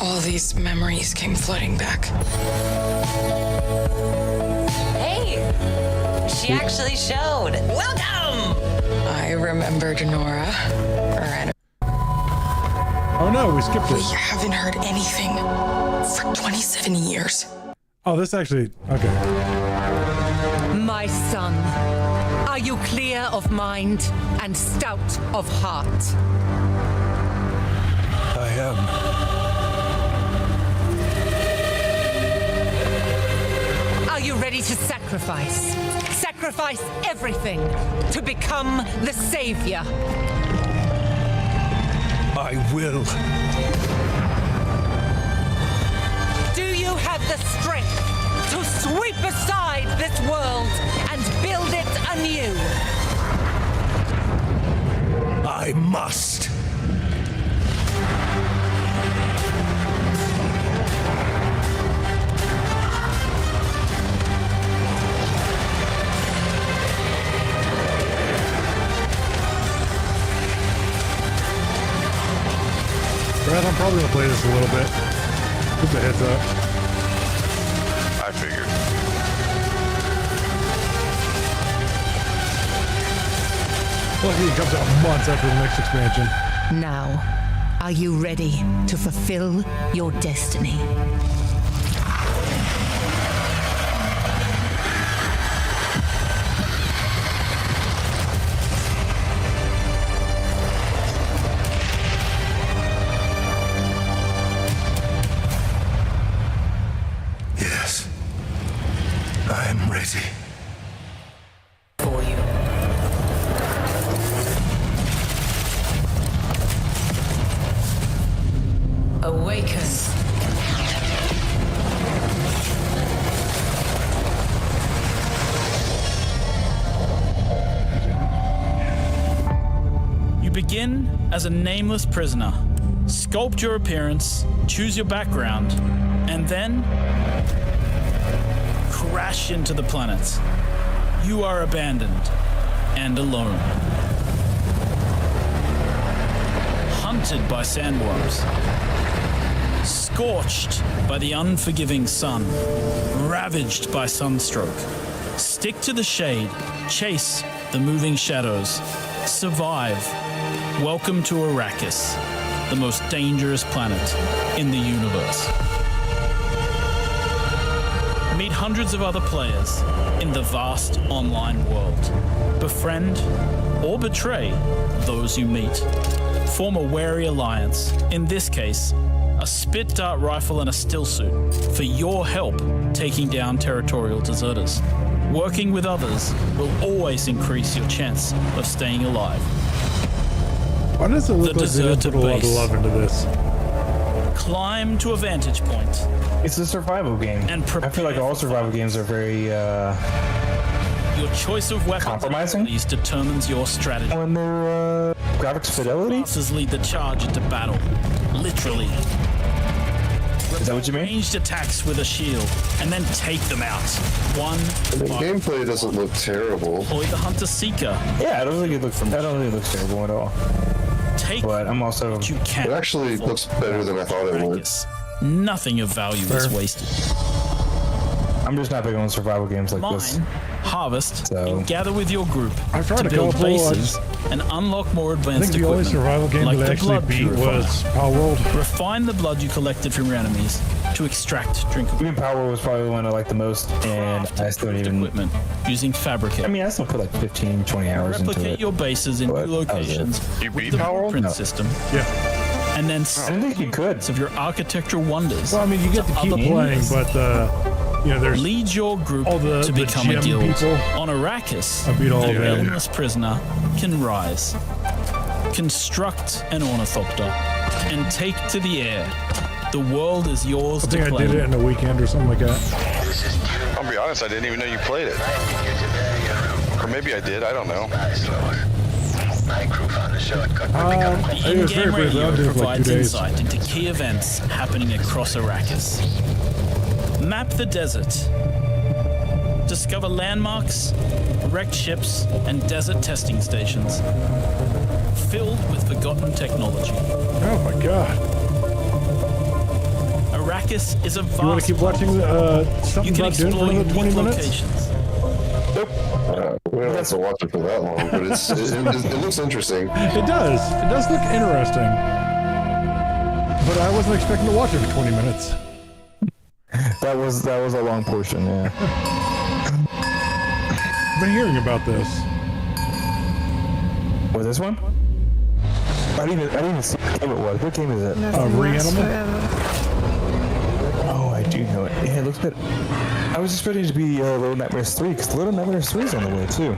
all these memories came flooding back. Hey, she actually showed. Welcome! I remembered Nora. Oh no, we skipped We it. haven't heard anything for 27 years. Oh, this actually, okay. My son, are you clear of mind and stout of heart? I am. Are you ready to sacrifice? Sacrifice everything to become the savior? I will. Do you have the strength to sweep aside this world and build it anew? I must. Brad, I'm probably gonna play this a little bit. Just a heads up. I figured. Luckily, it comes out months after the next expansion. Now, Are you ready to fulfill your destiny? Yes. I am ready. For you. Awaken. You begin as a nameless prisoner. Sculpt your appearance, choose your background, and then crash into the planet. You are abandoned and alone. Hunted by sandworms. Scorched by the unforgiving sun. Ravaged by sunstroke. Stick to the shade. Chase the moving shadows. Survive. Welcome to Arrakis, the most dangerous planet in the universe. Meet hundreds of other players in the vast online world. Befriend or betray those you meet. Form a wary alliance, in this case, a spit dart rifle and a still suit, for your help taking down territorial deserters. Working with others will always increase your chance of staying alive. Why does it look like they didn't put a lot of love into this? Climb to a vantage point. It's a survival game. And I feel like all survival games are very your choice of weapons compromising determines your strategy. When their graphics fidelity classes lead the charge into battle, literally. Is that what you mean? Ranged attacks with a shield, and then take them out. One. The gameplay doesn't look terrible. Deploy the Hunter Seeker. Yeah, I don't think it looks terrible at all. But I'm also. You can. It actually looks better than I thought it would. Nothing of value is wasted. I'm just not big on survival games like this. Harvest, and gather with your group I've tried to a build couple, bases and unlock more I advanced think the only equipment. survival game like that the actually blood beat purifier. was Power World. Refine the blood you collected from your enemies to extract drinkable. Even Power World was probably the one I liked the most, and I still don't even equipment using Fabricate. I mean, I still put like 15, 20 hours into Replicate it. your bases in new locations. You beat the Power World? blueprint system. Yeah. And then I didn't think you could. of your architectural wonders. Well, I mean, you get to keep other playing, players. but there's Lead your group all the to become a gem guild. people. On Arrakis, I beat all the of them. nameless prisoner can rise, construct an ornithopter, and take to the air. The world is yours I think to I claim. did it in a weekend or something like that. I'll be honest, I didn't even know you played it. Or maybe I did, I don't know. The It was very in-game brief. I radio did it for like 2 provides days. insight into key events happening across Arrakis. Map the desert. Discover landmarks, wrecked ships, and desert testing stations filled with forgotten technology. Oh my god. Arrakis is a vast. You want to keep watching something You can about Dune for explore another 20 unique minutes? locations. We don't have to watch it for that long, but it looks interesting. It does. It does look interesting. But I wasn't expecting to watch it for 20 minutes. That was a long portion, yeah. I've been hearing about this. Was this one? I didn't even see what game it was. What game is it? Reanimal? Oh, I do know it. Yeah, it looks good. I was expecting it to be Little Nightmares 3, because Little Nightmares 3 is on the way, too.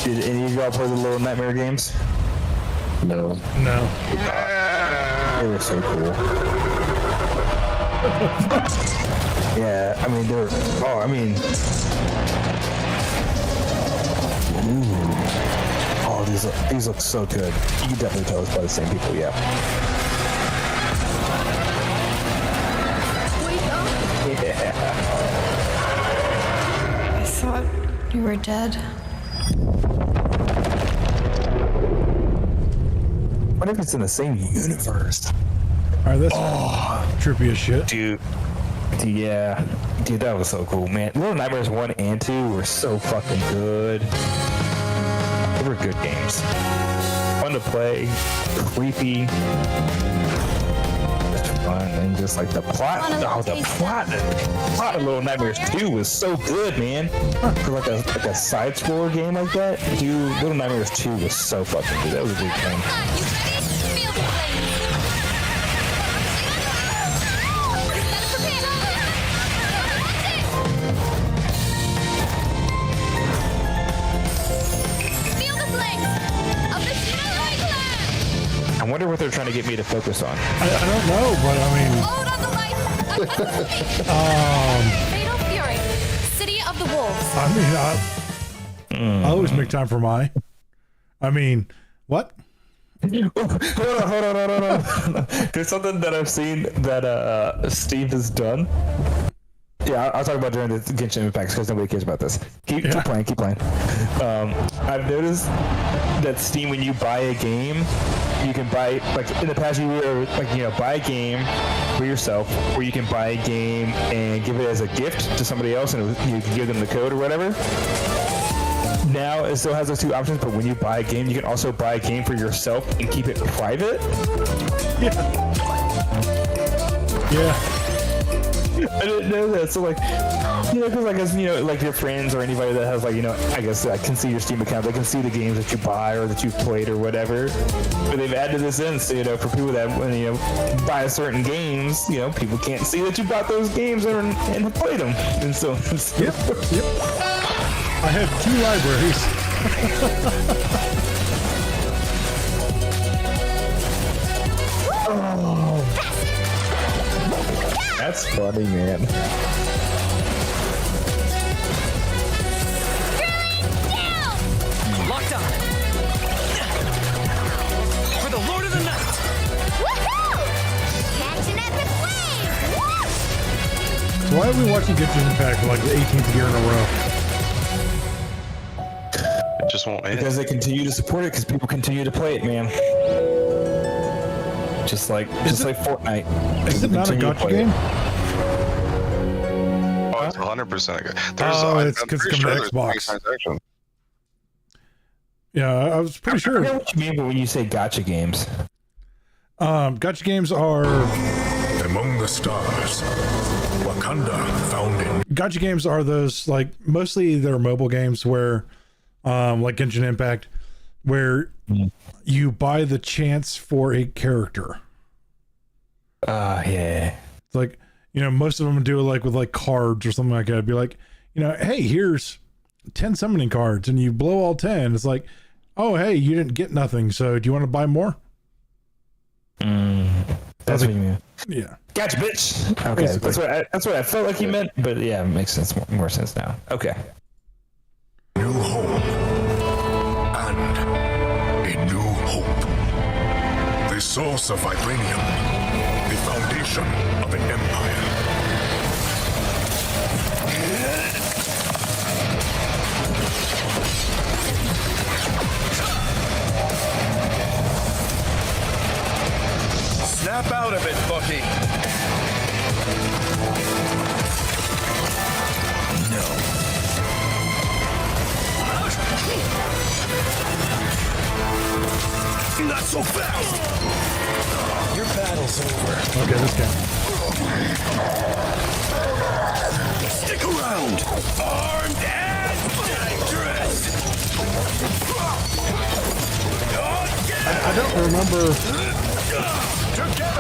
Did any of y'all play the Little Nightmare games? No. No. They were so cool. Yeah, I mean, they're. Oh, I mean. Ooh. Oh, these look so good. You can definitely tell it's by the same people, yeah. Yeah. I thought you were dead. What if it's in the same universe? All right, that's trippy as shit. Dude, yeah. Dude, that was so cool, man. Little Nightmares 1 and 2 were so fucking good. They were good games. Fun to play, creepy. Fun, and just like the plot. The plot of Little Nightmares 2 was so good, man. For like a side scroller game like that, dude, Little Nightmares 2 was so fucking good. That was a good game. I wonder what they're trying to get me to focus on. I don't know, but I mean. Load on the lights. Fatal Fury, City of the Wolves. I mean, I always make time for my. I mean, what? Hold on. There's something that I've seen that Steve has done. Yeah, I'll talk about during the Genshin Impact because nobody cares about this. Keep playing. I've noticed that Steam, when you buy a game, you can buy, like in the past you were like, buy a game for yourself, or you can buy a game and give it as a gift to somebody else, and you can give them the code or whatever. Now it still has those two options, but when you buy a game, you can also buy a game for yourself and keep it private. Yeah. I didn't know that. So like, because I guess like your friends or anybody that has like I guess can see your Steam account. They can see the games that you buy or that you've played or whatever. But they've added this in, so for people that buy certain games, people can't see that you bought those games and have played them. And so yep. I have 2 libraries. Oh. That's funny, man. Locked on. For the Lord of the Night. Woohoo! Catching at the flame. So why are we watching Genshin Impact for like the 18th year in a row? It just won't end. Because they continue to support it, because people continue to play it, man. Just like Fortnite. Is it not a gacha game? Oh, it's 100% a good. It's because it's coming to Xbox. Yeah, I was pretty sure. I know what you mean, but when you say gacha games. Gacha games are among the stars. Wakanda found in. Gacha games are those, like, mostly they're mobile games where, like Genshin Impact, where you buy the chance for a character. Yeah. It's like, most of them do it like with like cards or something like that. It'd be like, hey, here's 10 summoning cards, and you blow all 10. It's like, oh, hey, you didn't get nothing, so do you want to buy more? That's what you mean. Yeah. Gotcha, bitch. Okay, that's what I felt like you meant, but yeah, it makes sense, more sense now. Okay. New home and a new hope. The source of vibranium, the foundation of an empire. Snap out of it, Bucky. No. Not so fast. Your battle's over. Okay, this guy. Stick around. Armed and dangerous. I don't remember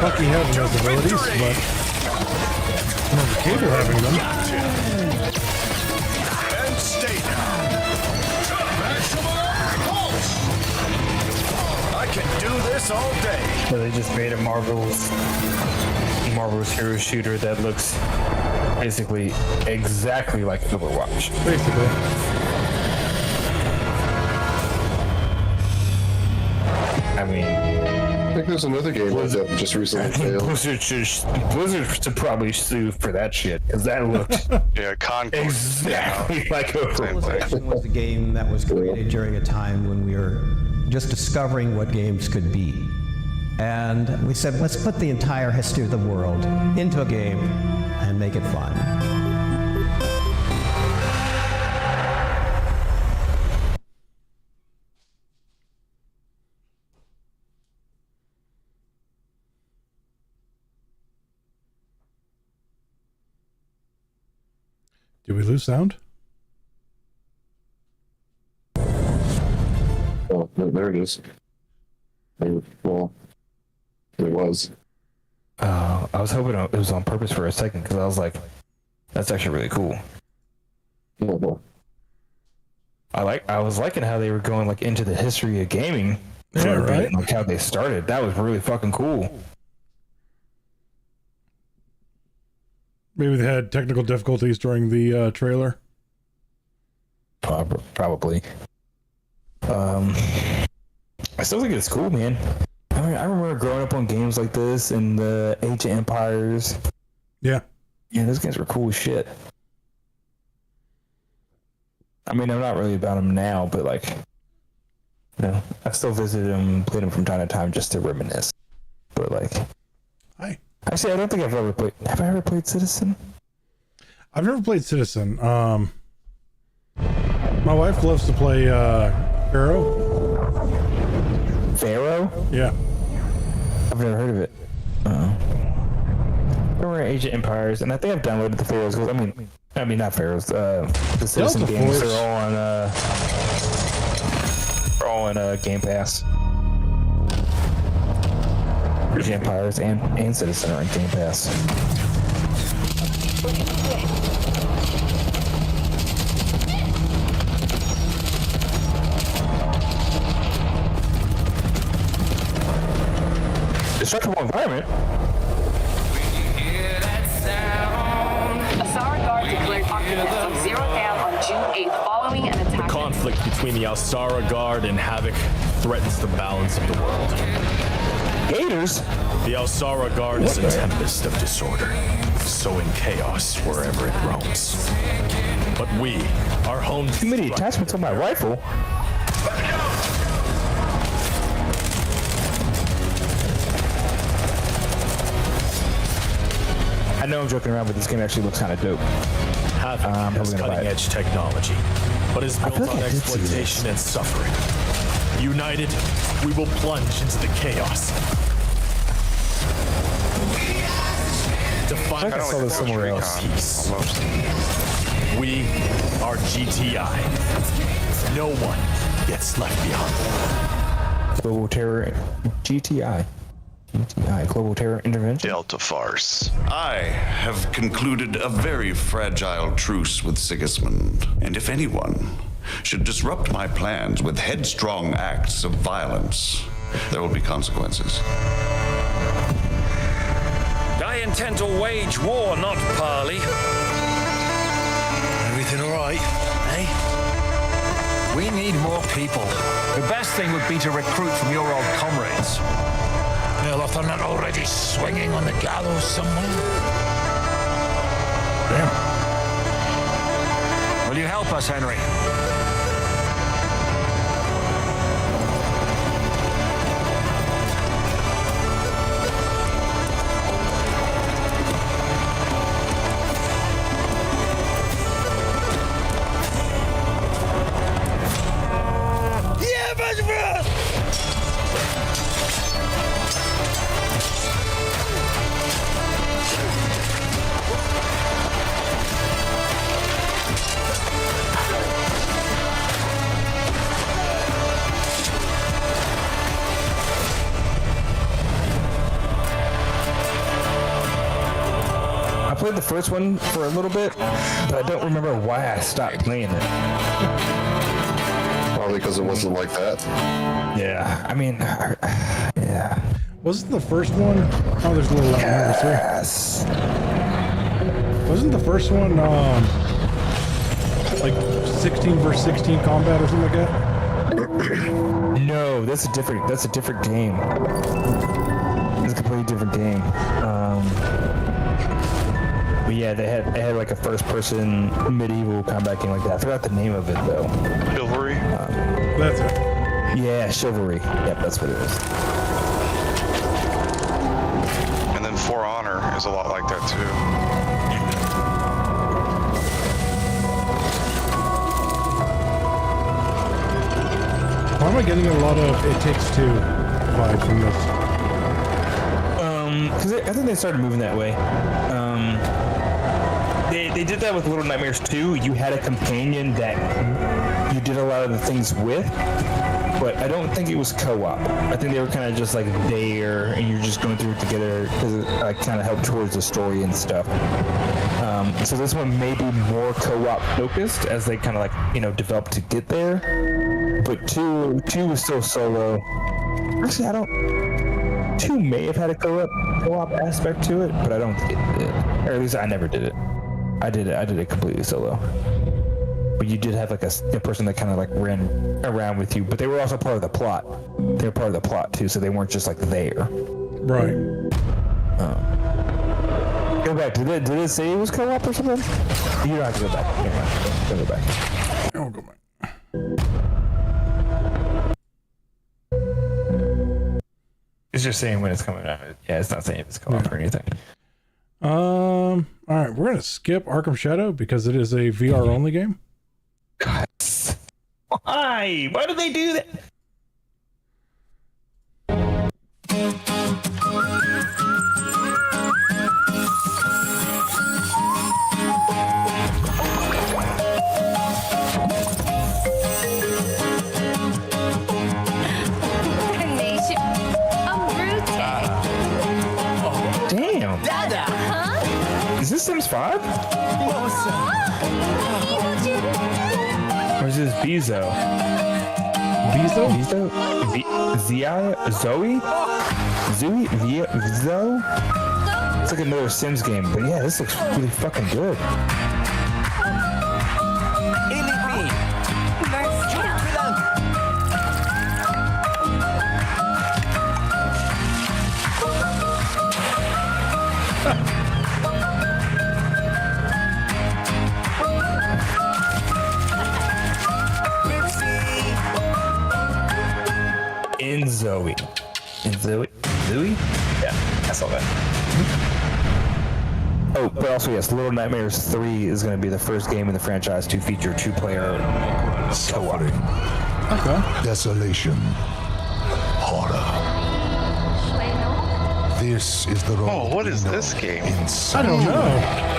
Bucky having those abilities, but I remember Cable having them. And stay down. I can do this all day. So they just made a Marvel's hero shooter that looks basically exactly like Overwatch. Basically. I mean, I think there's another game like that just recently failed. Blizzard should probably sue for that shit, because that looked exactly like Overwatch. Was a game that was created during a time when we were just discovering what games could be. And we said, let's put the entire history of the world into a game and make it fun. Did we lose sound? Oh, there it is. Well, it was. I was hoping it was on purpose for a second because I was like, that's actually really cool. Mm-hmm. I was liking how they were going like into the history of gaming. Yeah, right. Like how they started. That was really fucking cool. Maybe they had technical difficulties during the trailer. Probably. I still think it's cool, man. I mean, I remember growing up on games like this and the Age of Empires. Yeah. Yeah, those games were cool as shit. I mean, I'm not really about them now, but like, you know, I've still visited them and played them from time to time just to reminisce. But like, actually, I don't think I've ever played. Have I ever played Citizen? I've never played Citizen. My wife loves to play Pharaoh. Pharaoh? Yeah. I've never heard of it. We're Age of Empires, and I think I've downloaded the Pharaohs because I mean not Pharaohs. The Citizen Delta games Force. are all on Game Pass. Age of Empires and Citizen are on Game Pass. Destructible environment. Asara Guard declared occupants of Zero Dam on June 8th following an attack. The conflict between the Asara Guard and Havoc threatens the balance of the world. Gators? The Asara Guard is a tempest of disorder, sowing chaos wherever it roams. But we are home to too many attachments on my rifle. I know I'm joking around, but this game actually looks kind of dope. Havoc has cutting-edge technology, but is built on exploitation and suffering. United, we will plunge into the chaos. To find I saw this somewhere else. peace. We are GTI. No one gets left behind. Global Terror GTI. Global Terror Intervention. Delta Farce. I have concluded a very fragile truce with Sigismund, and if anyone should disrupt my plans with headstrong acts of violence, there will be consequences. I intend to wage war, not parley. Everything all right, eh? We need more people. The best thing would be to recruit from your old comrades. Well, if they're not already swinging on the gallows somewhere. Damn. Will you help us, Henry? I played the first one for a little bit, but I don't remember why I stopped playing it. Probably because it wasn't like that. Yeah, I mean, yeah. Wasn't the first one? Oh, there's a little yes. Wasn't the first one like 16 versus 16 combat or something like that? No, that's a different game. It's a completely different game. But yeah, they had like a first-person medieval combat game like that. I forgot the name of it though. Chivalry. That's it. Yeah, Chivalry. Yep, that's what it is. For Honor is a lot like that too. Why am I getting a lot of It Takes Two vibe from this? Because I think they started moving that way. They did that with Little Nightmares 2. You had a companion that you did a lot of the things with, but I don't think it was co-op. I think they were kind of just like there, and you're just going through it together because it kind of helped towards the story and stuff. So this one may be more co-op focused as they kind of like develop to get there. But two was still solo. Actually, I don't. 2 may have had a co-op aspect to it, but I don't think it did. Or at least I never did it. I did it completely solo. But you did have like a person that kind of like ran around with you, but they were also part of the plot. They were part of the plot too, so they weren't just like there. Right. Go back. Did it say it was co-op or something? You don't have to go back. Don't go back. I'll go back. It's just saying when it's coming out. Yeah, it's not saying if it's co-op or anything. All right, we're gonna skip Arkham Shadow because it is a VR only game. God, why? Why do they do that? Damn. Dada. Huh? Is this Sims 5? Or is this Bezo? Bezo? Zoe? It's like another Sims game, but yeah, this looks really fucking good. In Zoe? Yeah, I saw that. Oh, but also yes, Little Nightmares 3 is going to be the first game in the franchise to feature 2-player co-op. Okay. Desolation. Horror. This is the road. Oh, what is this game? I don't know.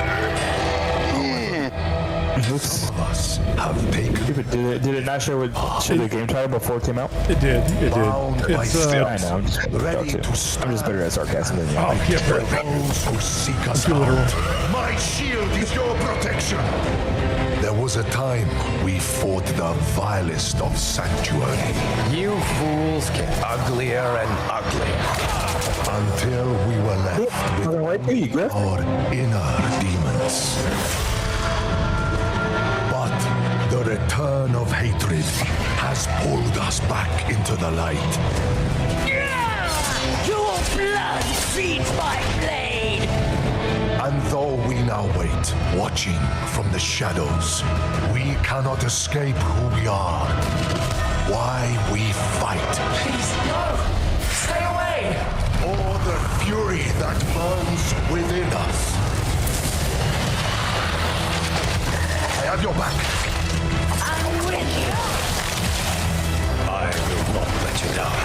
Did it not show the game title before it came out? It did. It did. It's I know. I'm just better at sarcasm than you. Oh, yeah, those who seek us out. My shield is your protection. There was a time we fought the vilest of sanctuary. You fools get uglier and uglier. Until we were left with our inner demons. But the return of hatred has pulled us back into the light. Your blood feeds my blade! And though we now wait, watching from the shadows, we cannot escape who we are. Why we fight. Please, no! Stay away! Or the fury that burns within us. I have your back. I'm with you! I will not let you down.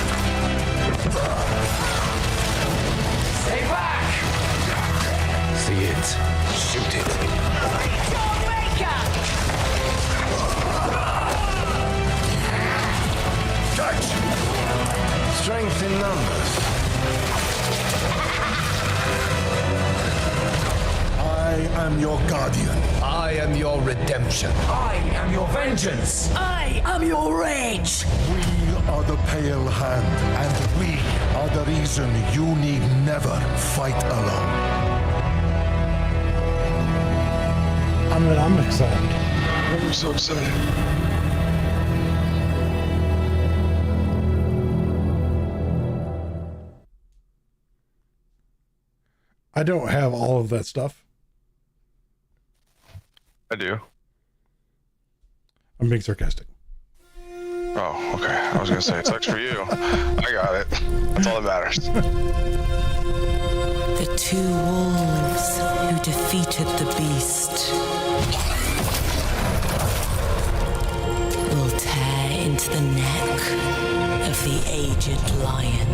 Stay back! See it. Shoot it. Catch! Strength in numbers. I am your guardian. I am your redemption. I am your vengeance. I am your rage. We are the pale hand, and we are the reason you need never fight alone. I'm excited. I'm so excited. I don't have all of that stuff. I do. I'm being sarcastic. Oh, okay. I was gonna say it sucks for you. I got it. That's all that matters. The two wolves who defeated the beast will tear into the neck of the aged lion.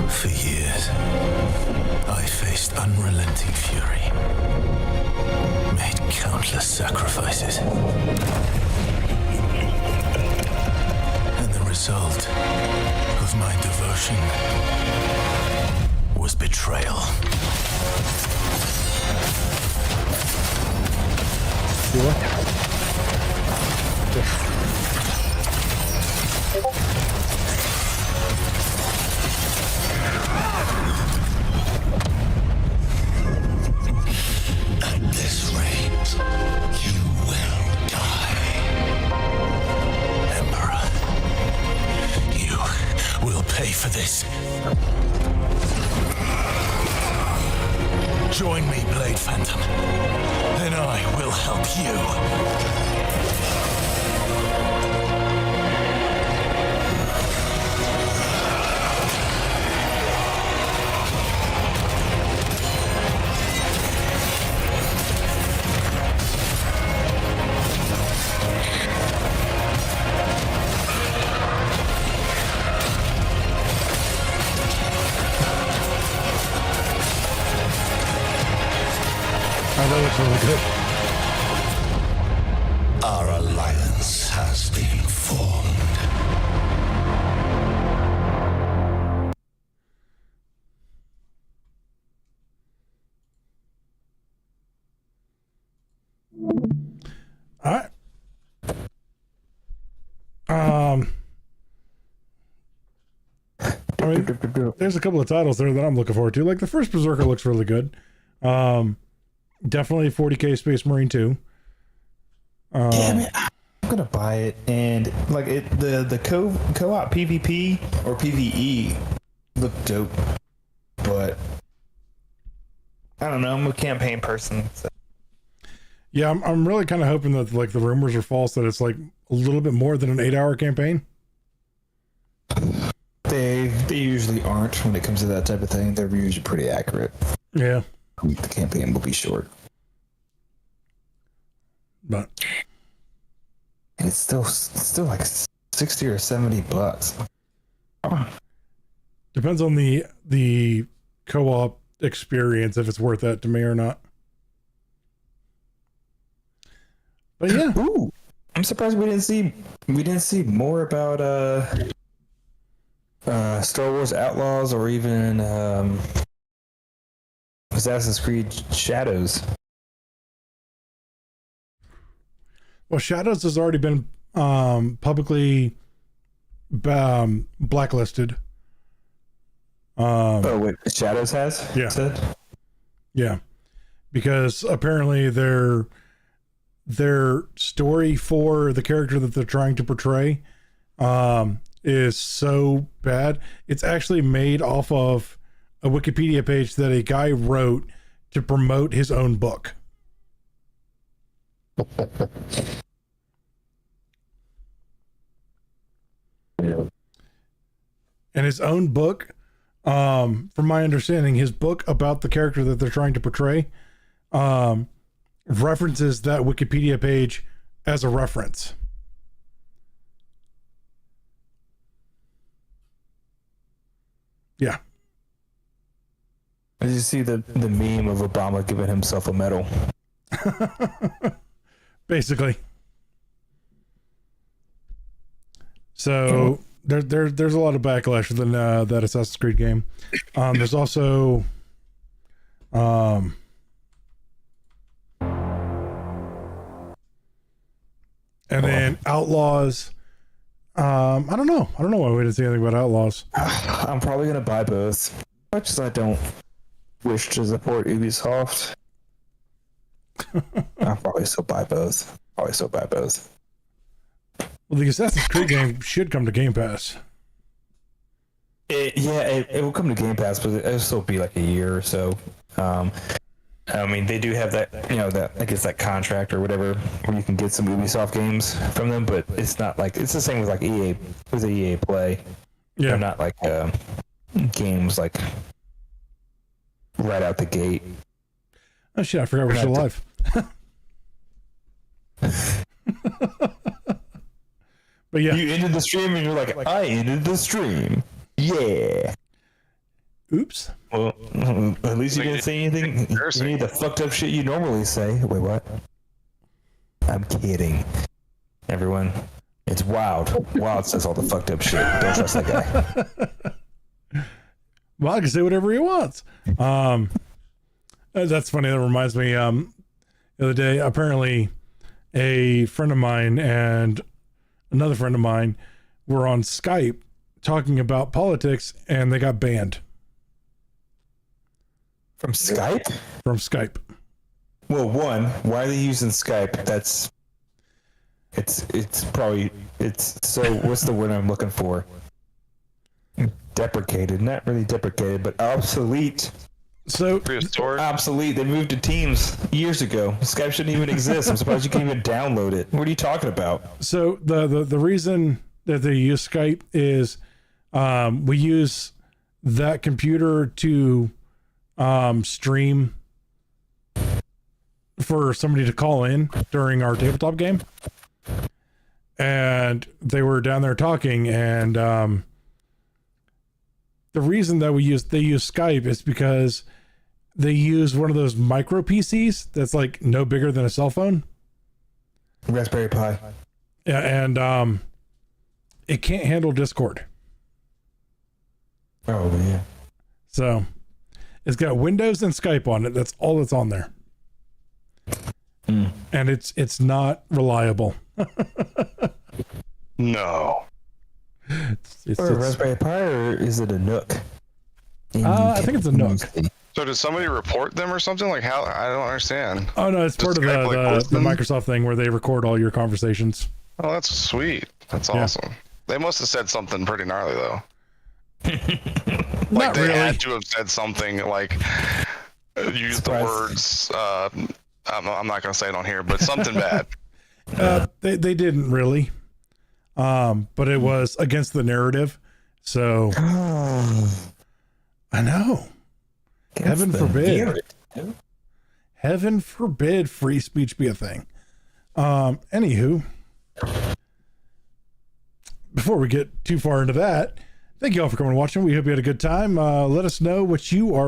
For years, I faced unrelenting fury, made countless sacrifices. And the result of my devotion was betrayal. At this rate, you will die. Emperor, you will pay for this. Join me, Blade Phantom, and I will help you. That looks really good. Our alliance has been formed. All right. I mean, there's a couple of titles there that I'm looking forward to. Like the first Berserker looks really good. Definitely 40K Space Marine 2. Yeah, man, I'm gonna buy it, and like the co-op PvP or PvE looked dope, but I don't know. I'm a campaign person. So. Yeah, I'm really kind of hoping that like the rumors are false, that it's like a little bit more than an 8-hour campaign. They usually aren't when it comes to that type of thing. They're usually pretty accurate. Yeah. The campaign will be short. But it's still like 60 or 70 bucks. Depends on the co-op experience if it's worth that to me or not. But yeah. Ooh, I'm surprised we didn't see more about Star Wars Outlaws or even Assassin's Creed Shadows. Well, Shadows has already been publicly blacklisted. Oh wait, Shadows has? Yeah. Said? Yeah. Because apparently their story for the character that they're trying to portray is so bad. It's actually made off of a Wikipedia page that a guy wrote to promote his own book. And his own book, from my understanding, his book about the character that they're trying to portray references that Wikipedia page as a reference. Yeah. Did you see the meme of Obama giving himself a medal? Basically. So there's a lot of backlash within that Assassin's Creed game. There's also and then Outlaws. I don't know why we didn't see anything about Outlaws. I'm probably gonna buy both. Much as I don't wish to support Ubisoft, I'll probably still buy both. Well, the Assassin's Creed game should come to Game Pass. It will come to Game Pass, but it'll still be like a year or so. I mean, they do have that, that I guess that contract or whatever, where you can get some Ubisoft games from them, but it's not like it's the same with like EA. With the EA Play, they're not like games like right out the gate. Oh shit! I forgot we're still live. But yeah, you ended the stream and you're like, I ended the stream. Yeah. Oops. Well, at least you didn't say anything. Any of the fucked up shit you normally say. Wait, what? I'm kidding. Everyone, it's Wild. Wild says all the fucked up shit. Don't trust that guy. Well, I can say whatever he wants. That's funny. That reminds me. The other day, apparently, a friend of mine and another friend of mine were on Skype talking about politics, and they got banned. From Skype? From Skype. Well, one, why are they using Skype? It's so, what's the word I'm looking for? Deprecated. Not really deprecated, but obsolete. So, obsolete. They moved to Teams years ago. Skype shouldn't even exist. I'm surprised you can't even download it. What are you talking about? So, the reason that they use Skype is we use that computer to stream for somebody to call in during our tabletop game, and they were down there talking, and the reason that they use Skype is because they use one of those micro PCs that's like no bigger than a cell phone. Raspberry Pi. Yeah, and it can't handle Discord. Oh yeah. So it's got Windows and Skype on it. That's all that's on there. And it's not reliable. No. It's a Raspberry Pi, or is it a Nook? I think it's a Nook. So did somebody report them or something? Like how? I don't understand. Oh no, it's part of the Microsoft thing where they record all your conversations. Oh, that's sweet. That's awesome. They must have said something pretty gnarly though. Like they had to have said something like use the words. I'm not gonna say it on here, but something bad. They didn't really, but it was against the narrative. So I know. Heaven forbid. Heaven forbid free speech be a thing. Anywho, before we get too far into that, thank you all for coming and watching. We hope you had a good time. Let us know what you are